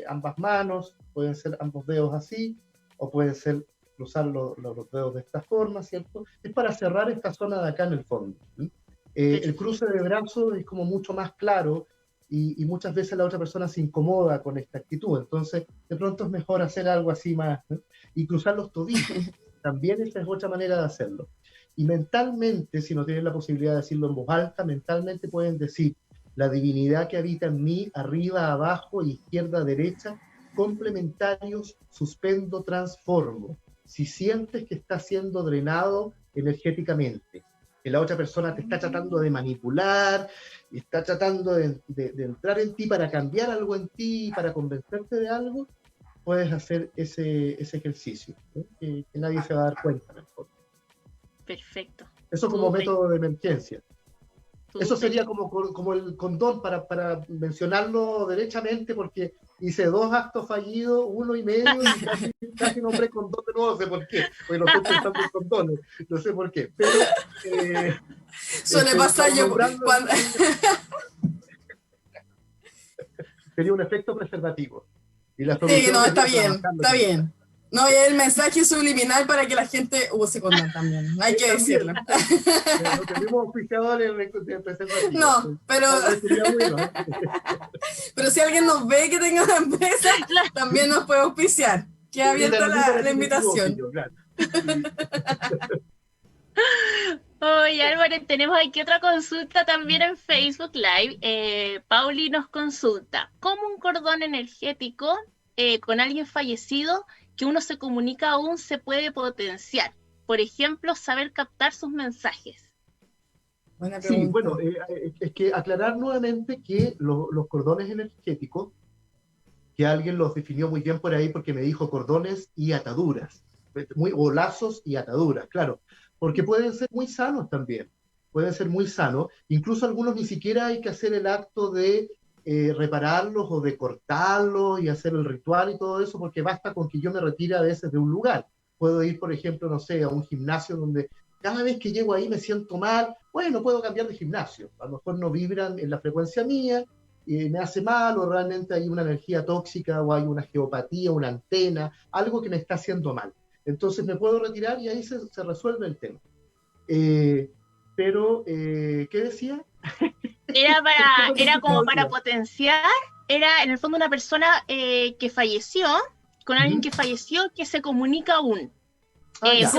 ambas manos, pueden ser ambos dedos así, o pueden ser cruzar los dedos de esta forma, ¿cierto? Es para cerrar esta zona de acá en el fondo. El cruce de brazos es como mucho más claro, y muchas veces la otra persona se incomoda con esta actitud, entonces de pronto es mejor hacer algo así más, ¿no? Y cruzar los tobillos, también esa es otra manera de hacerlo. Y mentalmente, si no tienen la posibilidad de decirlo en voz alta, mentalmente pueden decir, la divinidad que habita en mí, arriba, abajo, izquierda, derecha, complementarios, suspendo, transformo. Si sientes que estás siendo drenado energéticamente, que la otra persona te está tratando de manipular, y está tratando de entrar en ti para cambiar algo en ti, para convencerte de algo, puedes hacer ese ejercicio, ¿no? Que nadie se va a dar cuenta, mejor. Perfecto. Eso como método de emergencia. Eso sería como el condón, para mencionarlo derechamente, porque hice 2 actos fallidos, 1 y medio, y casi nombré condón de nuevo, no sé por qué, porque no estoy pensando en condones, no sé por qué. Pero, suele pasar yo cuando... Sería un efecto preservativo. Y la sí, no, está bien. No, y el mensaje subliminal para que la gente use condón también, hay que decirlo. No tenemos auspiciadores de preservativos. No, pero... pero si alguien nos ve que tenga una empresa, también nos puede auspiciar. Queda abierta la invitación. Oye, Álvaro, tenemos aquí otra consulta también en Facebook Live. Pauli nos consulta, ¿cómo un cordón energético con alguien fallecido que uno se comunica aún se puede potenciar? Por ejemplo, saber captar sus mensajes. Sí, bueno, es que aclarar nuevamente que los cordones energéticos, que alguien los definió muy bien por ahí porque me dijo cordones y ataduras, o lazos y ataduras, claro, porque pueden ser muy sanos también, pueden ser muy sanos, incluso algunos ni siquiera hay que hacer el acto de repararlos o de cortarlos y hacer el ritual y todo eso, porque basta con que yo me retire a veces de un lugar. Puedo ir, por ejemplo, no sé, a un gimnasio donde cada vez que llego ahí me siento mal, bueno, puedo cambiar de gimnasio, a lo mejor no vibran en la frecuencia mía, y me hace mal, o realmente hay una energía tóxica, o hay una geopatía, una antena, algo que me está haciendo mal. Entonces me puedo retirar y ahí se resuelve el tema. Pero, ¿qué decía? Era como para potenciar, era en el fondo una persona que falleció, con alguien que falleció, que se comunica aún. Ya.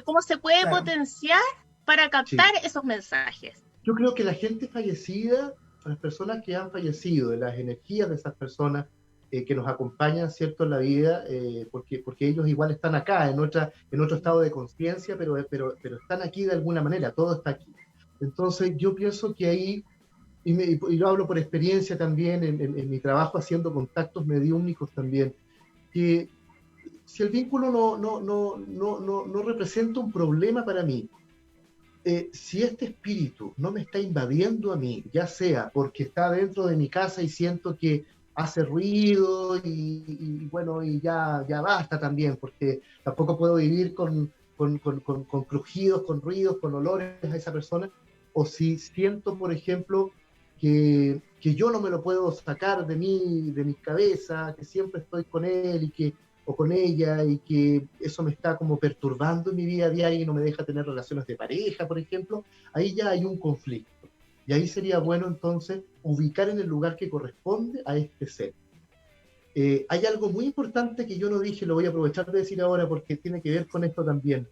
¿Cómo se puede Claro. potenciar para captar esos mensajes? Yo creo que la gente fallecida, las personas que han fallecido, las energías de esas personas que nos acompañan, ¿cierto?, en la vida, porque ellos igual están acá, en otro estado de conciencia, pero están aquí de alguna manera, todo está aquí. Entonces yo pienso que ahí, y lo hablo por experiencia también, en mi trabajo haciendo contactos mediúmnicos también, que si el vínculo no representa un problema para mí, si este espíritu no me está invadiendo a mí, ya sea porque está dentro de mi casa y siento que hace ruido y bueno, y ya basta también, porque tampoco puedo vivir con crujidos, con ruidos, con olores a esa persona, o si siento, por ejemplo, que yo no me lo puedo sacar de mi cabeza, que siempre estoy con él o con ella, y que eso me está como perturbando en mi vida diaria y no me deja tener relaciones de pareja, por ejemplo, ahí ya hay un conflicto. Y ahí sería bueno entonces ubicar en el lugar que corresponde a este ser. Hay algo muy importante que yo no dije, lo voy a aprovechar de decir ahora porque tiene que ver con esto también.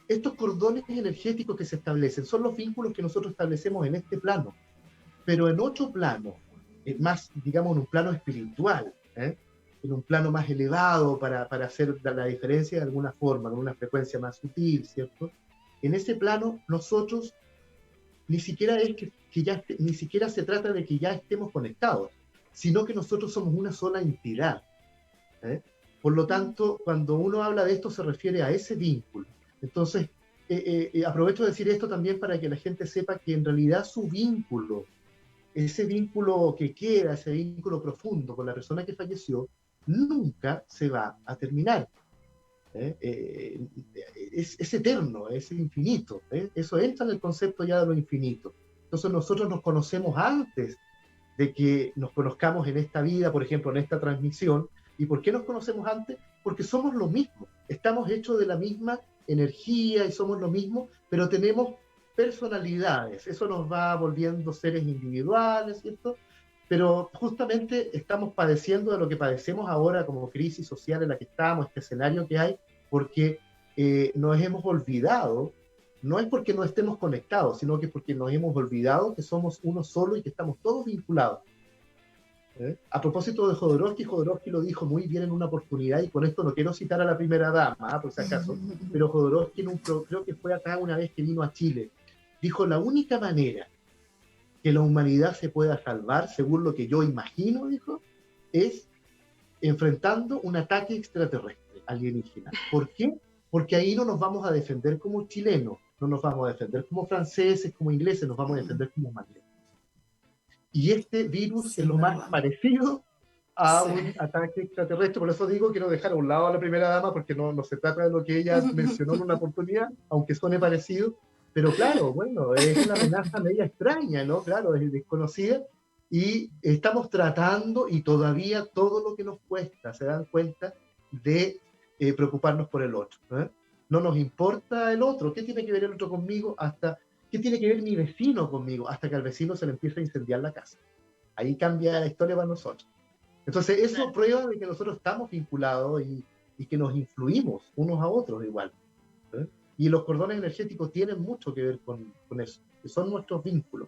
Estos cordones energéticos que se establecen son los vínculos que nosotros establecemos en este plano, pero en otro plano, más, digamos, en un plano espiritual, en un plano más elevado para hacer la diferencia de alguna forma, con una frecuencia más sutil, ¿cierto? En ese plano nosotros ni siquiera ni siquiera se trata de que ya estemos conectados, sino que nosotros somos una sola entidad. Por lo tanto, cuando uno habla de esto se refiere a ese vínculo. Entonces, aprovecho de decir esto también para que la gente sepa que en realidad su vínculo, ese vínculo que queda, ese vínculo profundo con la persona que falleció, nunca se va a terminar. Es eterno, es infinito. Eso entra en el concepto ya de lo infinito. Entonces nosotros nos conocemos antes de que nos conozcamos en esta vida, por ejemplo, en esta transmisión. ¿Y por qué nos conocemos antes? Porque somos lo mismo. Estamos hechos de la misma energía y somos lo mismo, pero tenemos personalidades. Eso nos va volviendo seres individuales, ¿cierto? Pero justamente estamos padeciendo de lo que padecemos ahora como crisis social en la que estamos, este escenario que hay, porque nos hemos olvidado, no es porque no estemos conectados, sino que porque nos hemos olvidado que somos uno solo y que estamos todos vinculados. A propósito de Jodorowsky lo dijo muy bien en una oportunidad, y con esto no quiero citar a la primera dama, por si acaso, pero Jodorowsky creo que fue acá una vez que vino a Chile, dijo: la única manera que la humanidad se pueda salvar, según lo que yo imagino, dijo, es enfrentando un ataque extraterrestre alienígena. ¿Por qué? Porque ahí no nos vamos a defender como chilenos, no nos vamos a defender como franceses, como ingleses, nos vamos a defender como humanos. Y este virus es lo más parecido a un ataque extraterrestre. Por eso digo, quiero dejar a un lado a la primera dama, porque no se trata de lo que ella mencionó en una oportunidad, aunque suene parecido. Pero claro, bueno, es una amenaza media extraña, ¿no? Claro, es desconocida, y estamos tratando, y todavía todo lo que nos cuesta, se dan cuenta, de preocuparnos por el otro. No nos importa el otro. ¿Qué tiene que ver el otro conmigo? ¿Qué tiene que ver mi vecino conmigo? Hasta que al vecino se le empieza a incendiar la casa. Ahí cambia la historia para nosotros. Entonces eso prueba de que nosotros estamos vinculados y que nos influimos unos a otros igual. Y los cordones energéticos tienen mucho que ver con eso, que son nuestros vínculos.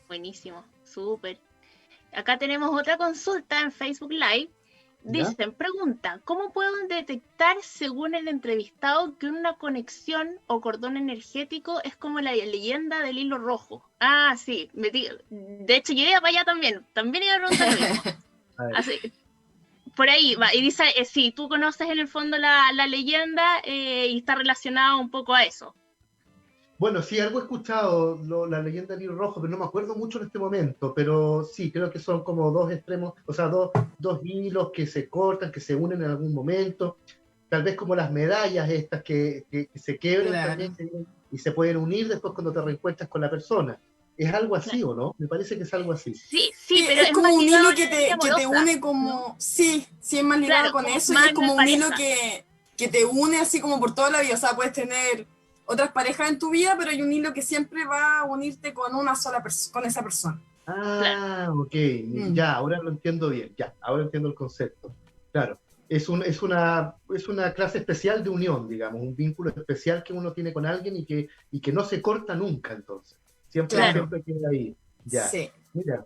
Buenísimo, súper. Acá tenemos otra consulta en Facebook Live. Dicen, pregunta, ¿cómo puedo detectar, según el entrevistado, que una conexión o cordón energético es como la leyenda del hilo rojo? Ah, sí, de hecho yo iba para allá también iba a preguntar lo mismo. Así, por ahí va, y dice, sí, tú conoces en el fondo la leyenda y está relacionado un poco a eso. Bueno, sí, algo he escuchado, la leyenda del hilo rojo, pero no me acuerdo mucho en este momento, pero sí, creo que son como dos extremos, o sea, dos hilos que se cortan, que se unen en algún momento, tal vez como las medallas estas que se quiebran también, y se pueden unir después cuando te reencuentras con la persona. ¿Es algo así o no? Me parece que es algo así. Sí, pero es como un hilo que te une como... Sí, es más ligado con eso, y es como un hilo que te une así como por toda la vida. O sea, puedes tener otras parejas en tu vida, pero hay un hilo que siempre va a unirte con una sola con esa persona. Ok, ya, ahora lo entiendo bien, ya, ahora entiendo el concepto. Claro, es una clase especial de unión, digamos, un vínculo especial que uno tiene con alguien y que no se corta nunca, entonces. Siempre queda ahí. Ya, sí. Mira.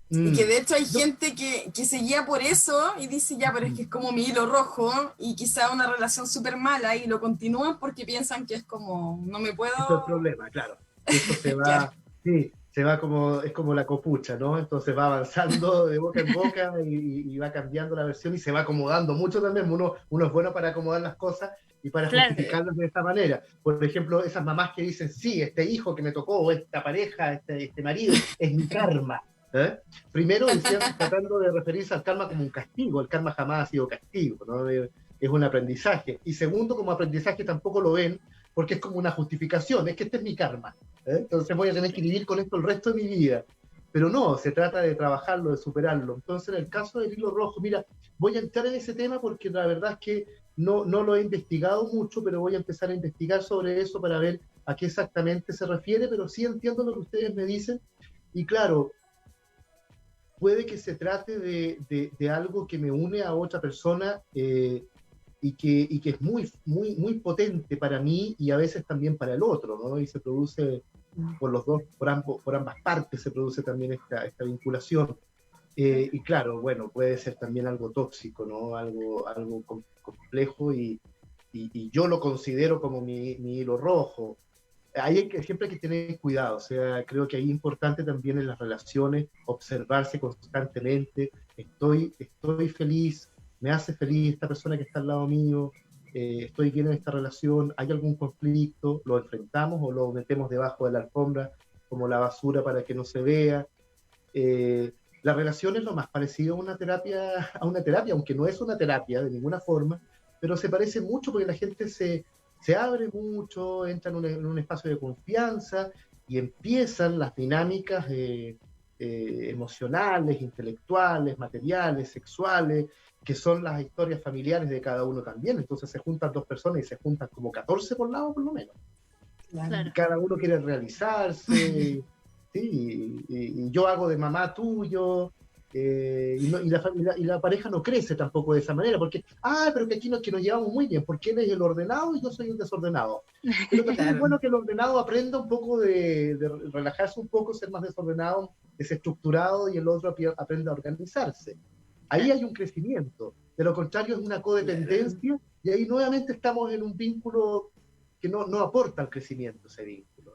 Y que de hecho hay gente que se guía por eso y dice, ya, pero es que es como mi hilo rojo y quizá una relación súper mala y lo continúan porque piensan que es como, no me puedo... Eso es el problema, claro. Eso se va, Claro. sí, se va es como la copucha, ¿no? Entonces va avanzando de boca en boca y va cambiando la versión y se va acomodando mucho también. Uno es bueno para acomodar las cosas y para justificarlas de esta manera. Por ejemplo, esas mamás que dicen, sí, este hijo que me tocó, o esta pareja, este marido, es mi karma. Primero decían, tratando de referirse al karma como un castigo. El karma jamás ha sido castigo, ¿no? Es un aprendizaje. Y segundo, como aprendizaje tampoco lo ven, porque es como una justificación, es que este es mi karma, entonces voy a tener que vivir con esto el resto de mi vida. Pero no, se trata de trabajarlo, de superarlo. Entonces, en el caso del hilo rojo, mira, voy a entrar en ese tema porque la verdad es que no lo he investigado mucho, pero voy a empezar a investigar sobre eso para ver a qué exactamente se refiere, pero sí entiendo lo que ustedes me dicen. Y claro, puede que se trate de algo que me une a otra persona y que es muy potente para mí y a veces también para el otro, ¿no? Y se produce por los dos, por ambas partes se produce también esta vinculación. Y claro, bueno, puede ser también algo tóxico, ¿no? Algo complejo y yo lo considero como mi hilo rojo. Siempre hay que tener cuidado, o sea, creo que ahí es importante también en las relaciones observarse constantemente, estoy feliz, me hace feliz esta persona que está al lado mío, estoy bien en esta relación, hay algún conflicto, lo enfrentamos o lo metemos debajo de la alfombra como la basura para que no se vea. La relación es lo más parecido a una terapia, aunque no es una terapia de ninguna forma, pero se parece mucho porque la gente se abre mucho, entra en un espacio de confianza y empiezan las dinámicas emocionales, intelectuales, materiales, sexuales, que son las historias familiares de cada uno también. Entonces se juntan dos personas y se juntan como 14 por lado, por lo menos. Claro. Cada uno quiere realizarse, sí, y yo hago de mamá tuyo. Y la pareja no crece tampoco de esa manera, porque, pero que aquí que nos llevamos muy bien, porque él es el ordenado y yo soy el desordenado. Pero también es bueno que el ordenado aprenda un poco de relajarse un poco, ser más desordenado, desestructurado, y el otro aprenda a organizarse. Ahí hay un crecimiento. De lo contrario es una codependencia, y ahí nuevamente estamos en un vínculo que no aporta al crecimiento, ese vínculo.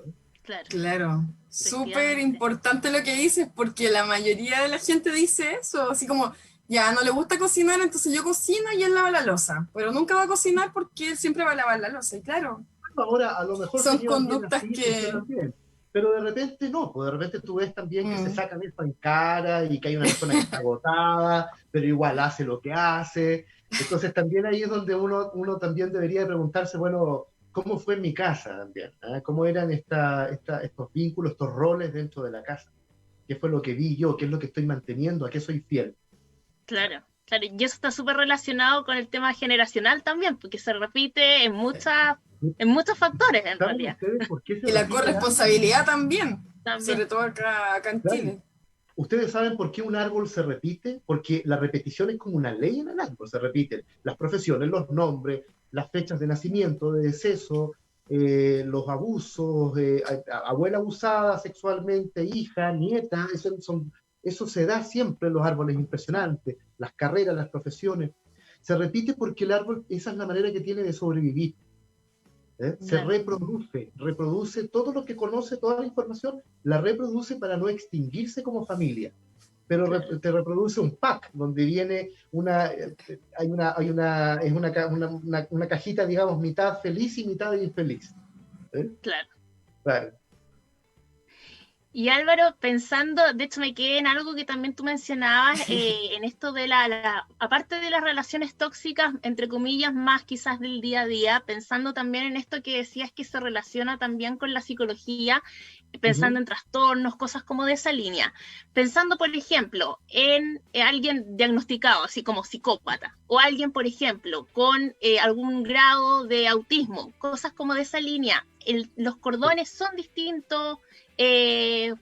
Claro, súper importante lo que dices, porque la mayoría de la gente dice eso, así como, ya no le gusta cocinar, entonces yo cocino y él lava la loza, pero nunca va a cocinar porque él siempre va a lavar la loza, y claro. Ahora, a lo mejor son conductas así, que... pero de repente no, pues de repente tú ves también que se sacan esto en cara y que hay una persona que está agotada, pero igual hace lo que hace. Entonces también ahí es donde uno también debería preguntarse, bueno, ¿cómo fue en mi casa también? ¿Cómo eran estos vínculos, estos roles dentro de la casa? ¿Qué fue lo que vi yo? ¿Qué es lo que estoy manteniendo? ¿A qué soy fiel? Claro, y eso está súper relacionado con el tema generacional también, porque se repite en muchos factores en realidad. Por qué y la corresponsabilidad también, sobre todo acá en Chile. ¿Ustedes saben por qué un árbol se repite? Porque la repetición es como una ley en el árbol, se repiten las profesiones, los nombres, las fechas de nacimiento, de deceso, los abusos, abuela abusada sexualmente, hija, nieta, eso se da siempre en los árboles impresionantes, las carreras, las profesiones. Se repite porque el árbol, esa es la manera que tiene de sobrevivir. Se reproduce todo lo que conoce, toda la información, la reproduce para no extinguirse como familia. Pero te reproduce un pack donde viene una cajita, digamos, mitad feliz y mitad infeliz. Claro. Y Álvaro, pensando, de hecho me quedé en algo que también tú mencionabas, en esto de aparte de las relaciones tóxicas, entre comillas, más quizás del día a día, pensando también en esto que decías que se relaciona también con la psicología, pensando en trastornos, cosas como de esa línea. Pensando, por ejemplo, en alguien diagnosticado, así como psicópata, o alguien, por ejemplo, con algún grado de autismo, cosas como de esa línea. Los cordones son distintos,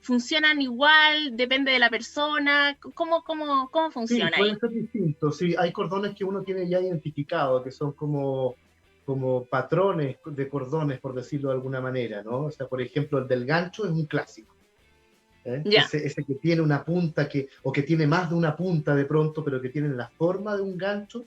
funcionan igual, depende de la persona. ¿Cómo Sí, funciona ahí? pueden ser distintos. Sí, hay cordones que uno tiene ya identificados, que son como patrones de cordones, por decirlo de alguna manera, ¿no? O sea, por ejemplo, el del gancho es un clásico. Ya, Ese que tiene una punta, o que tiene más de una punta de pronto, pero que tiene la forma de un gancho,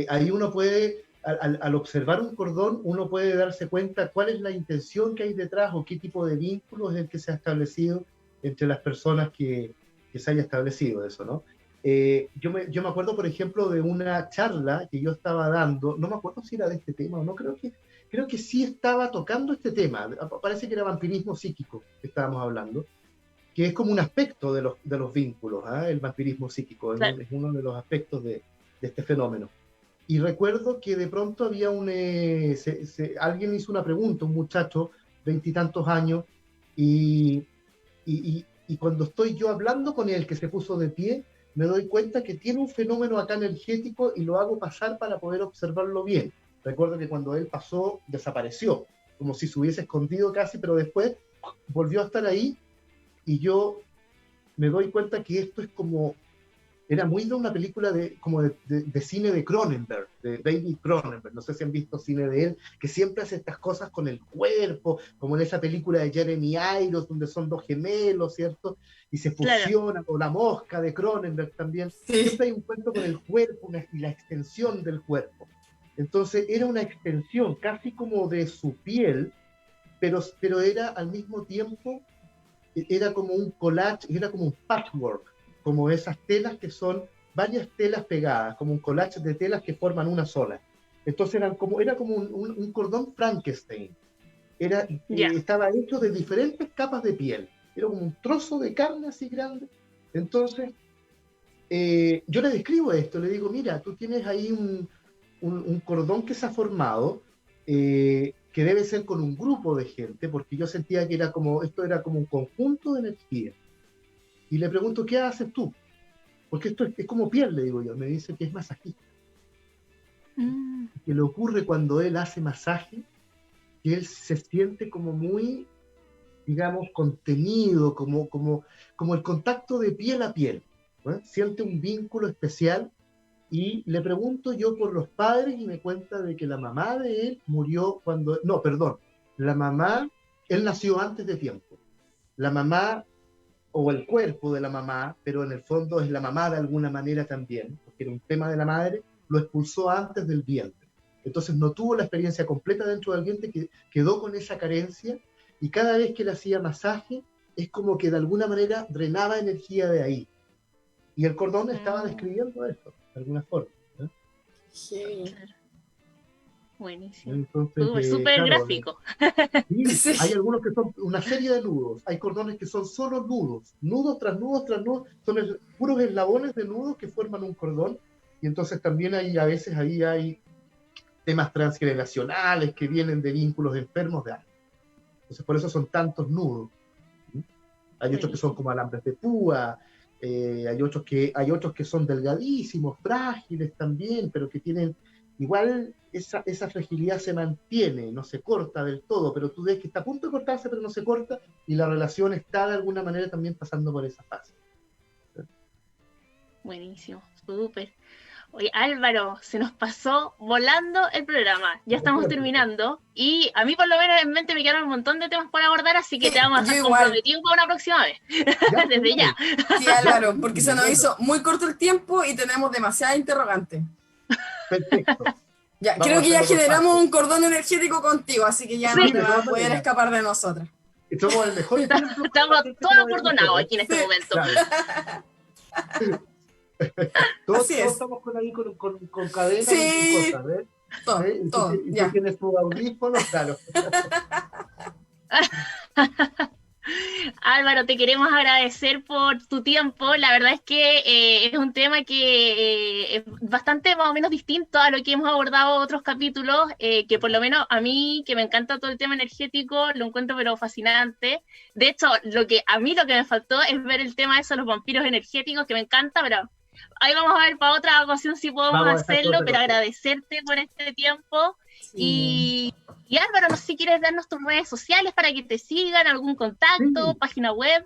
ahí uno puede, al observar un cordón, uno puede darse cuenta cuál es la intención que hay detrás o qué tipo de vínculo es el que se ha establecido entre las personas que se haya establecido eso, ¿no? Yo me acuerdo, por ejemplo, de una charla que yo estaba dando, no me acuerdo si era de este tema o no, creo que sí estaba tocando este tema, parece que era vampirismo psíquico que estábamos hablando, que es como un aspecto de los vínculos, el vampirismo psíquico, claro. es uno de los aspectos de este fenómeno. Y recuerdo que de pronto había alguien hizo una pregunta, un muchacho, 20 y tantos años, y, y cuando estoy yo hablando con él, que se puso de pie, me doy cuenta que tiene un fenómeno acá energético y lo hago pasar para poder observarlo bien. Recuerdo que cuando él pasó, desapareció, como si se hubiese escondido casi, pero después volvió a estar ahí y yo me doy cuenta que esto es como, era muy de una película de cine de Cronenberg, de David Cronenberg, no sé si han visto cine de él, que siempre hace estas cosas con el cuerpo, como en esa película de Jeremy Irons, donde son dos gemelos, ¿cierto? Y se fusionan, o La Mosca de Cronenberg también, Sí. siempre hay un cuento con el cuerpo y la extensión del cuerpo. Entonces era una extensión casi como de su piel, pero era al mismo tiempo, era como un collage, era como un patchwork, como esas telas que son varias telas pegadas, como un collage de telas que forman una sola. Entonces era como un cordón Frankenstein. Estaba hecho de diferentes capas de piel. Era como un trozo de carne así grande. Entonces, yo le describo esto, le digo, mira, tú tienes ahí un cordón que se ha formado, que debe ser con un grupo de gente, porque yo sentía que esto era como un conjunto de energía. Y le pregunto, ¿qué haces tú? Porque esto es como piel, le digo yo. Me dice que es masajista. Que le ocurre cuando él hace masaje, que él se siente como muy, digamos, contenido, como el contacto de piel a piel, ¿no? Siente un vínculo especial. Y le pregunto yo por los padres y me cuenta de que la mamá de él murió no, perdón, él nació antes de tiempo. La mamá, o el cuerpo de la mamá, pero en el fondo es la mamá de alguna manera también, porque era un tema de la madre, lo expulsó antes del vientre. Entonces no tuvo la experiencia completa dentro del vientre, que quedó con esa carencia, y cada vez que le hacía masaje, es como que de alguna manera drenaba energía de ahí. Y el cordón estaba describiendo esto, de alguna forma. Sí. Buenísimo. Entonces, Súper claro, gráfico. Sí, hay algunos que son una serie de nudos, hay cordones que son solo nudos, nudos tras nudos tras nudos, son puros eslabones de nudos que forman un cordón, y entonces también a veces ahí hay temas transgeneracionales que vienen de vínculos enfermos de algo. Entonces por eso son tantos nudos. Hay otros que son como alambres de púa, hay otros que son delgadísimos, frágiles también, pero que tienen igual esa fragilidad se mantiene, no se corta del todo, pero tú ves que está a punto de cortarse, pero no se corta, y la relación está de alguna manera también pasando por esa fase. Buenísimo, súper. Oye, Álvaro, se nos pasó volando el programa. Ya estamos terminando. Y a mí, por lo menos, en mente me quedaron un montón de temas por abordar, así que te vamos a dejar comprometido para una próxima vez. ¿Ya? Desde ya. Sí, Álvaro, porque se nos hizo muy corto el tiempo y tenemos demasiadas interrogantes. Perfecto. Ya, Vamos creo que ya a hacerlo por generamos partes. un cordón energético contigo, así que ya no te vas a poder escapar de nosotras. Somos el mejor ejemplo. Estamos todos acordonados aquí en este momento. Claro. Sí. Todos Así es. estamos con cadenas Sí. y cosas, ¿ves? Todo, Y ya. tú tienes tu audífono, claro. Álvaro, te queremos agradecer por tu tiempo. La verdad es que es un tema que es bastante más o menos distinto a lo que hemos abordado en otros capítulos, que por lo menos a mí, que me encanta todo el tema energético, lo encuentro pero fascinante. De hecho, lo que me faltó es ver el tema de esos, los vampiros energéticos, que me encanta, pero ahí vamos a ver para otra ocasión si podemos hacerlo, pero agradecerte por este tiempo. Sí. Y Álvaro, no sé si quieres darnos tus redes sociales para que te sigan, algún contacto, Sí. página web.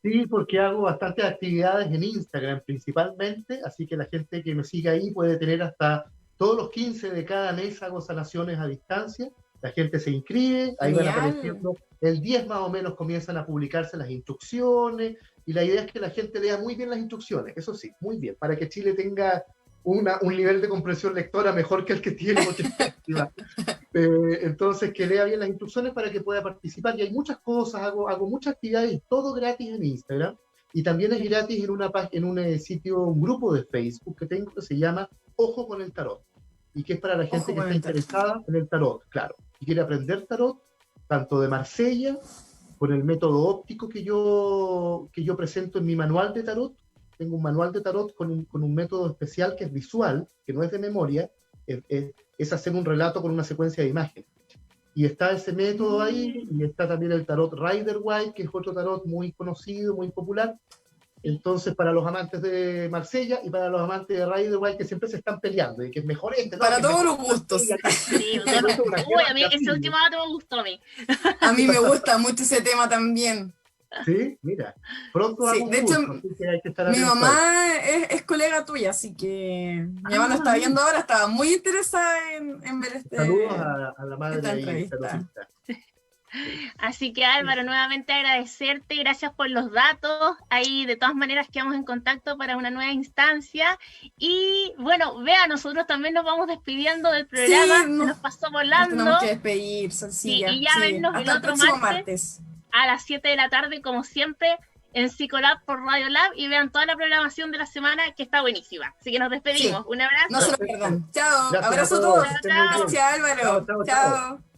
Sí, porque hago bastantes actividades en Instagram principalmente, así que la gente que me sigue ahí puede tener hasta todos los 15 de cada mes hago sanaciones a distancia. La gente se inscribe, ahí van Genial. apareciendo, el 10 más o menos comienzan a publicarse las instrucciones, y la idea es que la gente lea muy bien las instrucciones, eso sí, muy bien, para que Chile tenga un nivel de comprensión lectora mejor que el que tiene, porque entonces que lea bien las instrucciones para que pueda participar. Y hay muchas cosas, hago muchas actividades, todo gratis en Instagram, y también es gratis en un sitio, un grupo de Facebook que tengo que se llama Ojo con el Tarot, y que es para la gente Ojo que con está el tarot. interesada en el tarot, claro, y quiere aprender tarot, tanto de Marsella, con el método óptico que yo presento en mi manual de tarot. Tengo un manual de tarot con un método especial que es visual, que no es de memoria, es hacer un relato con una secuencia de imágenes. Y está ese método ahí, y está también el tarot Rider-Waite, que es otro tarot muy conocido, muy popular. Entonces, para los amantes de Marsella y para los amantes de Rider-Waite, que siempre se están peleando, y que es mejor este, ¿no? Para Que es todos mejor los gustos. Sí, uy, a mí ese último dato me gustó a mí. A mí me gusta mucho ese tema también. Sí, mira, pronto Sí, hago un de hecho, curso, así que hay que estar Mi atento a eso. mamá es colega tuya, así que mi mamá lo está viendo ahora, estaba muy interesada en ver Saludos a la madre esta ahí, entrevista. tarotista. Así que Álvaro, nuevamente agradecerte, gracias por los datos. Ahí de todas maneras quedamos en contacto para una nueva instancia. Y bueno, vea, nosotros también nos vamos despidiendo del programa, se nos pasó Nos volando. tenemos que despedir, Solcilla. Sí, y ya vernos el Hasta el otro próximo martes. A las 7 de la tarde, como siempre, en Psicolab por Radio Lab, y vean toda la programación de la semana, que está buenísima. Así que nos despedimos. Sí. Un abrazo. No se lo pierdan. Chao, Gracias abrazo a a todos, todos. que estén muy bien. Gracias Álvaro. Chao, chao, chao. Chao.